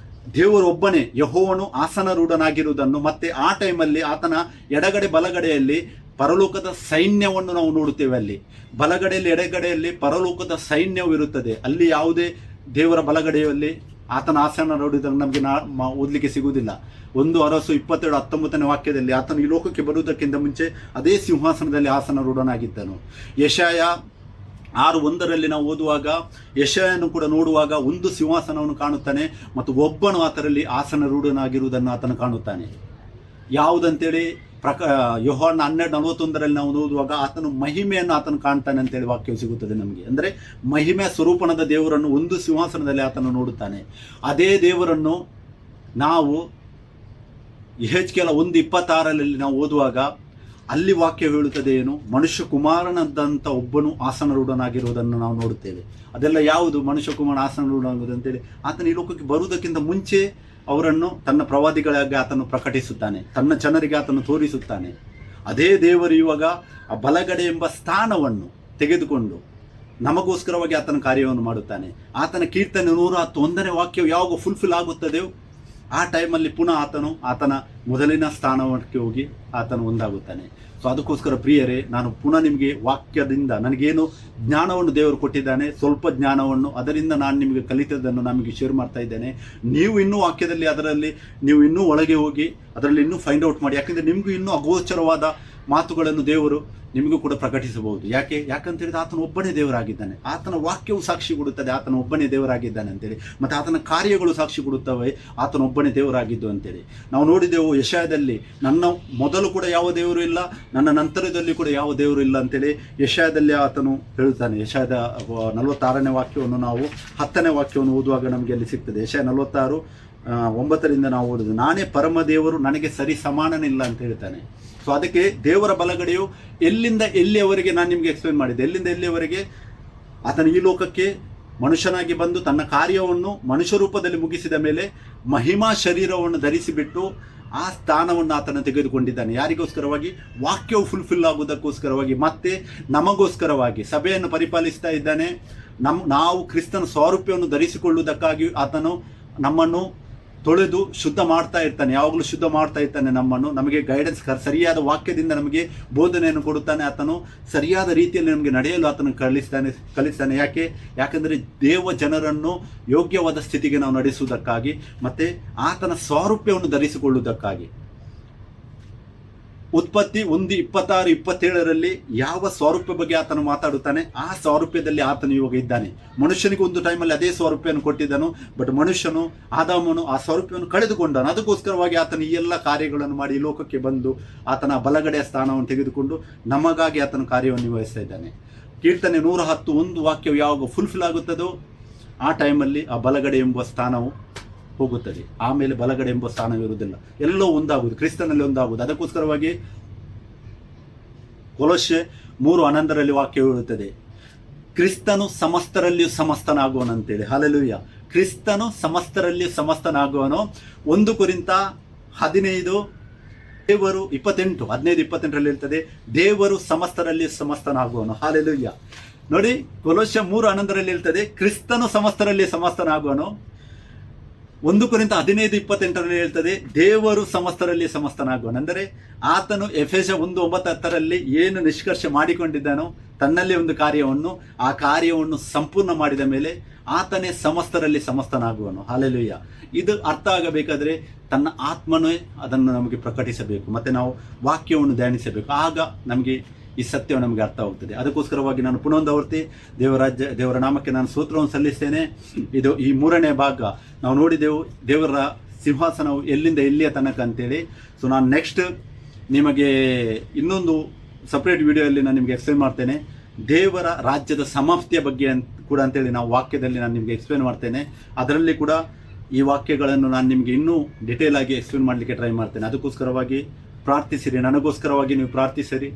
ದೇವರು ಒಬ್ಬನೇ ಯೆಹೋವನು ಆಸನರೂಢನಾಗಿರುವುದನ್ನು, ಮತ್ತೆ ಆ ಟೈಮಲ್ಲಿ ಆತನ ಎಡಗಡೆ ಬಲಗಡೆಯಲ್ಲಿ ಪರಲೋಕದ ಸೈನ್ಯವನ್ನು ನಾವು ನೋಡುತ್ತೇವೆ. ಅಲ್ಲಿ ಬಲಗಡೆಯಲ್ಲಿ ಎಡಗಡೆಯಲ್ಲಿ ಪರಲೋಕದ ಸೈನ್ಯವು ಇರುತ್ತದೆ. ಅಲ್ಲಿ ಯಾವುದೇ ದೇವರ ಬಲಗಡೆಯಲ್ಲಿ ಆತನ ಆಸನ ನೋಡಿದಾಗ ನಮಗೆ ಓದಲಿಕ್ಕೆ ಸಿಗುವುದಿಲ್ಲ. 1 ಅರಸು 22:19ನೇ ವಾಕ್ಯದಲ್ಲಿ ಆತನು ಈ ಲೋಕಕ್ಕೆ ಬರುವುದಕ್ಕಿಂತ ಮುಂಚೆ ಅದೇ ಸಿಂಹಾಸನದಲ್ಲಿ ಆಸನರೂಢನಾಗಿದ್ದನು. ಯೆಶಾಯ 6:1 ನಾವು ಓದುವಾಗ ಯೆಶಾಯನು ಕೂಡ ನೋಡುವಾಗ ಒಂದು ಸಿಂಹಾಸನವನ್ನು ಕಾಣುತ್ತಾನೆ ಮತ್ತು ಒಬ್ಬನು ಆತರಲ್ಲಿ ಆಸನರೂಢನಾಗಿರುವುದನ್ನು ಆತನು ಕಾಣುತ್ತಾನೆ. ಯಾವುದಂತೇಳಿ ಯೋಹಾನ 12:41 ನಾವು ಓದುವಾಗ ಆತನು ಮಹಿಮೆಯನ್ನು ಆತನು ಕಾಣ್ತಾನೆ ಅಂತೇಳಿ ವಾಕ್ಯವು ಸಿಗುತ್ತದೆ ನಮಗೆ. ಅಂದರೆ ಮಹಿಮೆ ಸ್ವರೂಪಣದ ದೇವರನ್ನು ಒಂದು ಸಿಂಹಾಸನದಲ್ಲಿ ಆತನು ನೋಡುತ್ತಾನೆ. ಅದೇ ದೇವರನ್ನು ನಾವು ಯೆಹೆಜ್ಕೇಲ 1:26 ನಾವು ಓದುವಾಗ ಅಲ್ಲಿ ವಾಕ್ಯ ಹೇಳುತ್ತದೆ ಏನು, ಮನುಷ್ಯ ಕುಮಾರನದಂಥ ಒಬ್ಬನು ಆಸನರೂಢನಾಗಿರುವುದನ್ನು ನಾವು ನೋಡುತ್ತೇವೆ. ಅದೆಲ್ಲ ಯಾವುದು ಮನುಷ್ಯ ಕುಮಾರ ಆಸನರೂಢನಾಗುವುದು ಅಂತೇಳಿ, ಆತನ ಈ ಲೋಕಕ್ಕೆ ಬರುವುದಕ್ಕಿಂತ ಮುಂಚೆ ಅವರನ್ನು ತನ್ನ ಪ್ರವಾದಿಗಳಾಗಿ ಆತನು ಪ್ರಕಟಿಸುತ್ತಾನೆ, ತನ್ನ ಜನರಿಗೆ ಆತನು ತೋರಿಸುತ್ತಾನೆ. ಅದೇ ದೇವರು ಇವಾಗ ಆ ಬಲಗಡೆ ಎಂಬ ಸ್ಥಾನವನ್ನು ತೆಗೆದುಕೊಂಡು ನಮಗೋಸ್ಕರವಾಗಿ ಆತನ ಕಾರ್ಯವನ್ನು ಮಾಡುತ್ತಾನೆ. ಆತನ ಕೀರ್ತನೆ 110:1ನೇ ವಾಕ್ಯವು ಯಾವಾಗ ಫುಲ್ಫಿಲ್ ಆಗುತ್ತದೆಯೋ ಆ ಟೈಮಲ್ಲಿ ಪುನಃ ಆತನ ಮೊದಲಿನ ಸ್ಥಾನಕ್ಕೆ ಹೋಗಿ ಆತನು ಒಂದಾಗುತ್ತಾನೆ. ಸೊ ಅದಕ್ಕೋಸ್ಕರ ಪ್ರಿಯರೇ, ನಾನು ಪುನಃ ನಿಮಗೆ ವಾಕ್ಯದಿಂದ ನನಗೇನು ಜ್ಞಾನವನ್ನು ದೇವರು ಕೊಟ್ಟಿದ್ದಾನೆ, ಸ್ವಲ್ಪ ಜ್ಞಾನವನ್ನು ಅದರಿಂದ ನಾನು ನಿಮಗೆ ಕಲಿತದ್ದನ್ನು ನಮಗೆ ಶೇರ್ ಮಾಡ್ತಾ ಇದ್ದೇನೆ. ನೀವು ಇನ್ನೂ ವಾಕ್ಯದಲ್ಲಿ ಅದರಲ್ಲಿ ನೀವು ಇನ್ನೂ ಒಳಗೆ ಹೋಗಿ ಅದರಲ್ಲಿ ಇನ್ನೂ ಫೈಂಡ್ ಔಟ್ ಮಾಡಿ. ಯಾಕೆಂದರೆ ನಿಮಗೂ ಇನ್ನೂ ಅಗೋಚರವಾದ ಮಾತುಗಳನ್ನು ದೇವರು ನಿಮಗೂ ಕೂಡ ಪ್ರಕಟಿಸಬಹುದು. ಯಾಕಂತ ಹೇಳಿದ್ರೆ ಆತನ ಒಬ್ಬನೇ ದೇವರಾಗಿದ್ದಾನೆ. ಆತನ ವಾಕ್ಯವು ಸಾಕ್ಷಿ ಕೊಡುತ್ತದೆ ಆತನ ಒಬ್ಬನೇ ದೇವರಾಗಿದ್ದಾನೆ ಅಂತೇಳಿ, ಮತ್ತು ಆತನ ಕಾರ್ಯಗಳು ಸಾಕ್ಷಿ ಕೊಡುತ್ತವೆ ಆತನ ಒಬ್ಬನೇ ದೇವರಾಗಿದ್ದು ಅಂತೇಳಿ. ನಾವು ನೋಡಿದೆವು ಯೆಶಾಯದಲ್ಲಿ, ನನ್ನ ಮೊದಲು ಕೂಡ ಯಾವ ದೇವರು ಇಲ್ಲ, ನನ್ನ ನಂತರದಲ್ಲಿ ಕೂಡ ಯಾವ ದೇವರು ಇಲ್ಲ ಅಂತೇಳಿ ಯೆಶಾಯದಲ್ಲಿ ಆತನು ಹೇಳುತ್ತಾನೆ. ಯೆಶಾಯದ 46ನೇ ವಾಕ್ಯವನ್ನು ನಾವು 10ನೇ ವಾಕ್ಯವನ್ನು ಓದುವಾಗ ನಮಗೆ ಅಲ್ಲಿ ಸಿಗ್ತದೆ. ಯೆಶಾಯ 46:9 ನಾವು ಓದುದು, ನಾನೇ ಪರಮ ದೇವರು, ನನಗೆ ಸರಿ ಸಮಾನನಿಲ್ಲ ಅಂತ ಹೇಳ್ತಾನೆ. ಸೊ ಅದಕ್ಕೆ ದೇವರ ಬಲಗಡೆಯು ಎಲ್ಲಿಂದ ಎಲ್ಲಿಯವರೆಗೆ ನಾನು ನಿಮಗೆ ಎಕ್ಸ್ಪ್ಲೇನ್ ಮಾಡಿದ್ದೆ, ಎಲ್ಲಿಂದ ಎಲ್ಲಿಯವರೆಗೆ ಆತನು ಈ ಲೋಕಕ್ಕೆ ಮನುಷ್ಯನಾಗಿ ಬಂದು ತನ್ನ ಕಾರ್ಯವನ್ನು ಮನುಷ್ಯ ರೂಪದಲ್ಲಿ ಮುಗಿಸಿದ ಮೇಲೆ ಮಹಿಮಾ ಶರೀರವನ್ನು ಧರಿಸಿಬಿಟ್ಟು ಆ ಸ್ಥಾನವನ್ನು ಆತನು ತೆಗೆದುಕೊಂಡಿದ್ದಾನೆ. ಯಾರಿಗೋಸ್ಕರವಾಗಿ? ವಾಕ್ಯವು ಫುಲ್ಫಿಲ್ ಆಗುವುದಕ್ಕೋಸ್ಕರವಾಗಿ, ಮತ್ತೆ ನಮಗೋಸ್ಕರವಾಗಿ ಸಭೆಯನ್ನು ಪರಿಪಾಲಿಸ್ತಾ ಇದ್ದಾನೆ. ನಾವು ಕ್ರಿಸ್ತನ ಸ್ವಾರೂಪ್ಯವನ್ನು ಧರಿಸಿಕೊಳ್ಳುವುದಕ್ಕಾಗಿ ಆತನು ನಮ್ಮನ್ನು ತೊಳೆದು ಶುದ್ಧ ಮಾಡ್ತಾ ಇರ್ತಾನೆ, ಯಾವಾಗಲೂ ಶುದ್ಧ ಮಾಡ್ತಾ ಇರ್ತಾನೆ ನಮ್ಮನ್ನು. ನಮಗೆ ಗೈಡೆನ್ಸ್, ಸರಿಯಾದ ವಾಕ್ಯದಿಂದ ನಮಗೆ ಬೋಧನೆಯನ್ನು ಕೊಡುತ್ತಾನೆ. ಆತನು ಸರಿಯಾದ ರೀತಿಯಲ್ಲಿ ನಮಗೆ ನಡೆಯಲು ಆತನು ಕಲಿಸ್ತಾನೆ. ಯಾಕೆಂದರೆ ದೇವ ಜನರನ್ನು ಯೋಗ್ಯವಾದ ಸ್ಥಿತಿಗೆ ನಾವು ನಡೆಸುವುದಕ್ಕಾಗಿ, ಮತ್ತು ಆತನ ಸ್ವಾರೂಪ್ಯವನ್ನು ಧರಿಸಿಕೊಳ್ಳುವುದಕ್ಕಾಗಿ. ಉತ್ಪತ್ತಿ 1:26-27 ಯಾವ ಸ್ವರೂಪ ಬಗ್ಗೆ ಆತನು ಮಾತಾಡುತ್ತಾನೆ, ಆ ಸ್ವರೂಪದಲ್ಲಿ ಆತನು ಇವಾಗ ಇದ್ದಾನೆ. ಮನುಷ್ಯನಿಗೆ ಒಂದು ಟೈಮಲ್ಲಿ ಅದೇ ಸ್ವರೂಪವನ್ನು ಕೊಟ್ಟಿದ್ದನು, ಬಟ್ ಮನುಷ್ಯನು ಆದಾಮನು ಆ ಸ್ವರೂಪವನ್ನು ಕಳೆದುಕೊಂಡನು. ಅದಕ್ಕೋಸ್ಕರವಾಗಿ ಆತನು ಈ ಎಲ್ಲ ಕಾರ್ಯಗಳನ್ನು ಮಾಡಿ ಈ ಲೋಕಕ್ಕೆ ಬಂದು ಆತನ ಬಲಗಡೆಯ ಸ್ಥಾನವನ್ನು ತೆಗೆದುಕೊಂಡು ನಮಗಾಗಿ ಆತನ ಕಾರ್ಯವನ್ನು ನಿರ್ವಹಿಸ್ತಾ ಇದ್ದಾನೆ. ಕೀರ್ತನೆ 110:1 ವಾಕ್ಯವು ಯಾವಾಗ ಫುಲ್ಫಿಲ್ ಆಗುತ್ತದೋ ಆ ಟೈಮಲ್ಲಿ ಆ ಬಲಗಡೆ ಎಂಬ ಸ್ಥಾನವು ಹೋಗುತ್ತದೆ. ಆಮೇಲೆ ಬಲಗಡೆ ಎಂಬ ಸ್ಥಾನವಿರುವುದಿಲ್ಲ, ಎಲ್ಲೋ ಒಂದಾಗುವುದು, ಕ್ರಿಸ್ತನಲ್ಲಿ ಒಂದಾಗುವುದು. ಅದಕ್ಕೋಸ್ಕರವಾಗಿ ಕೊಲೊಸ್ಸೆ 3:11 ವಾಕ್ಯ ಹೇಳುತ್ತದೆ, ಕ್ರಿಸ್ತನು ಸಮಸ್ತರಲ್ಲಿಯೂ ಸಮಸ್ತನಾಗುವನಂತೇಳಿ. ಹಲ್ಲೆಲೂಯಾ. ಕ್ರಿಸ್ತನು ಸಮಸ್ತರಲ್ಲಿಯೂ ಸಮಸ್ತನಾಗುವನು. 1 ಕೊರಿಂಥ 15 ದೇವರು 15-28 ಹೇಳ್ತದೆ, ದೇವರು ಸಮಸ್ತರಲ್ಲಿ ಸಮಸ್ತನಾಗುವನು. ಹಲ್ಲೆಲೂಯಾ. ನೋಡಿ, ಕೊಲೊಸ್ಸೆ 3:11 ಹೇಳ್ತದೆ, ಕ್ರಿಸ್ತನು ಸಮಸ್ತರಲ್ಲಿ ಸಮಸ್ತನಾಗುವನು. 1 ಕೊರಿಂಥ 15-28 ಹೇಳ್ತದೆ, ದೇವರು ಸಮಸ್ತರಲ್ಲಿ ಸಮಸ್ತನಾಗುವನು. ಅಂದರೆ ಆತನು ಎಫೆಸ 1:9-10 ಏನು ನಿಷ್ಕರ್ಷೆ ಮಾಡಿಕೊಂಡಿದ್ದಾನೋ ತನ್ನಲ್ಲಿ ಒಂದು ಕಾರ್ಯವನ್ನು, ಆ ಕಾರ್ಯವನ್ನು ಸಂಪೂರ್ಣ ಮಾಡಿದ ಮೇಲೆ ಆತನೇ ಸಮಸ್ತರಲ್ಲಿ ಸಮಸ್ತನಾಗುವನು. ಹಲ್ಲೆಲೂಯಾ. ಇದು ಅರ್ಥ ಆಗಬೇಕಾದ್ರೆ ತನ್ನ ಆತ್ಮನೇ ಅದನ್ನು ನಮಗೆ ಪ್ರಕಟಿಸಬೇಕು, ಮತ್ತು ನಾವು ವಾಕ್ಯವನ್ನು ಧ್ಯಾನಿಸಬೇಕು. ಆಗ ನಮಗೆ ಈ ಸತ್ಯವು ನಮಗೆ ಅರ್ಥವಾಗುತ್ತದೆ. ಅದಕ್ಕೋಸ್ಕರವಾಗಿ ನಾನು ಪುನಃ ದೇವರ ನಾಮಕ್ಕೆ ನಾನು ಸ್ತೋತ್ರವನ್ನು ಸಲ್ಲಿಸ್ತೇನೆ. ಇದು ಈ 3ನೇ ಭಾಗ ನಾವು ನೋಡಿದೆವು, ದೇವರ ಸಿಂಹಾಸನವು ಎಲ್ಲಿಂದ ಎಲ್ಲಿಯ ತನಕ ಅಂತೇಳಿ. ಸೊ ನಾನು ನೆಕ್ಸ್ಟ್ ನಿಮಗೆ ಇನ್ನೊಂದು ಸಪ್ರೇಟ್ ವಿಡಿಯೋಯಲ್ಲಿ ನಾನು ನಿಮಗೆ ಎಕ್ಸ್ಪ್ಲೇನ್ ಮಾಡ್ತೇನೆ. ದೇವರ ರಾಜ್ಯದ ಸಮಾಪ್ತಿಯ ಬಗ್ಗೆ ಕೂಡ ಅಂತೇಳಿ ನಾವು ವಾಕ್ಯದಲ್ಲಿ ನಾನು ನಿಮಗೆ ಎಕ್ಸ್ಪ್ಲೇನ್ ಮಾಡ್ತೇನೆ. ಅದರಲ್ಲಿ ಕೂಡ ಈ ವಾಕ್ಯಗಳನ್ನು ನಾನು ನಿಮಗೆ ಇನ್ನೂ ಡಿಟೇಲ್ ಆಗಿ ಎಕ್ಸ್ಪ್ಲೇನ್ ಮಾಡಲಿಕ್ಕೆ ಟ್ರೈ ಮಾಡ್ತೇನೆ. ಅದಕ್ಕೋಸ್ಕರವಾಗಿ ಪ್ರಾರ್ಥಿಸಿರಿ, ನನಗೋಸ್ಕರವಾಗಿ ನೀವು ಪ್ರಾರ್ಥಿಸಿರಿ,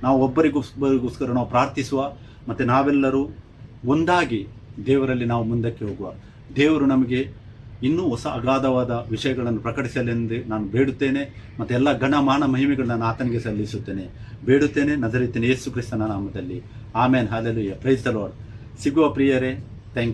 ನಾವು ಒಬ್ಬರಿಗೋಸ್ಕರ ನಾವು ಪ್ರಾರ್ಥಿಸುವ, ಮತ್ತು ನಾವೆಲ್ಲರೂ ಒಂದಾಗಿ ದೇವರಲ್ಲಿ ನಾವು ಮುಂದಕ್ಕೆ ಹೋಗುವ. ದೇವರು ನಮಗೆ ಇನ್ನೂ ಹೊಸ ಅಗಾಧವಾದ ವಿಷಯಗಳನ್ನು ಪ್ರಕಟಿಸಲೆಂದು ನಾನು ಬೇಡುತ್ತೇನೆ, ಮತ್ತು ಎಲ್ಲ ಗಣಮಾನ ಮಹಿಮೆಗಳನ್ನು ನಾನು ಆತನಿಗೆ ಸಲ್ಲಿಸುತ್ತೇನೆ, ಬೇಡುತ್ತೇನೆ ನಜರೇತಿನ ಯೇಸು ಕ್ರಿಸ್ತನ ನಾಮದಲ್ಲಿ. ಆಮೇನ್, ಹಲ್ಲೆಲೂಯಾ, ಪ್ರೈಸ್ ದ ಲಾರ್ಡ್. ಸಿಗುವ ಪ್ರಿಯರೇ, ಥ್ಯಾಂಕ್ ಯು.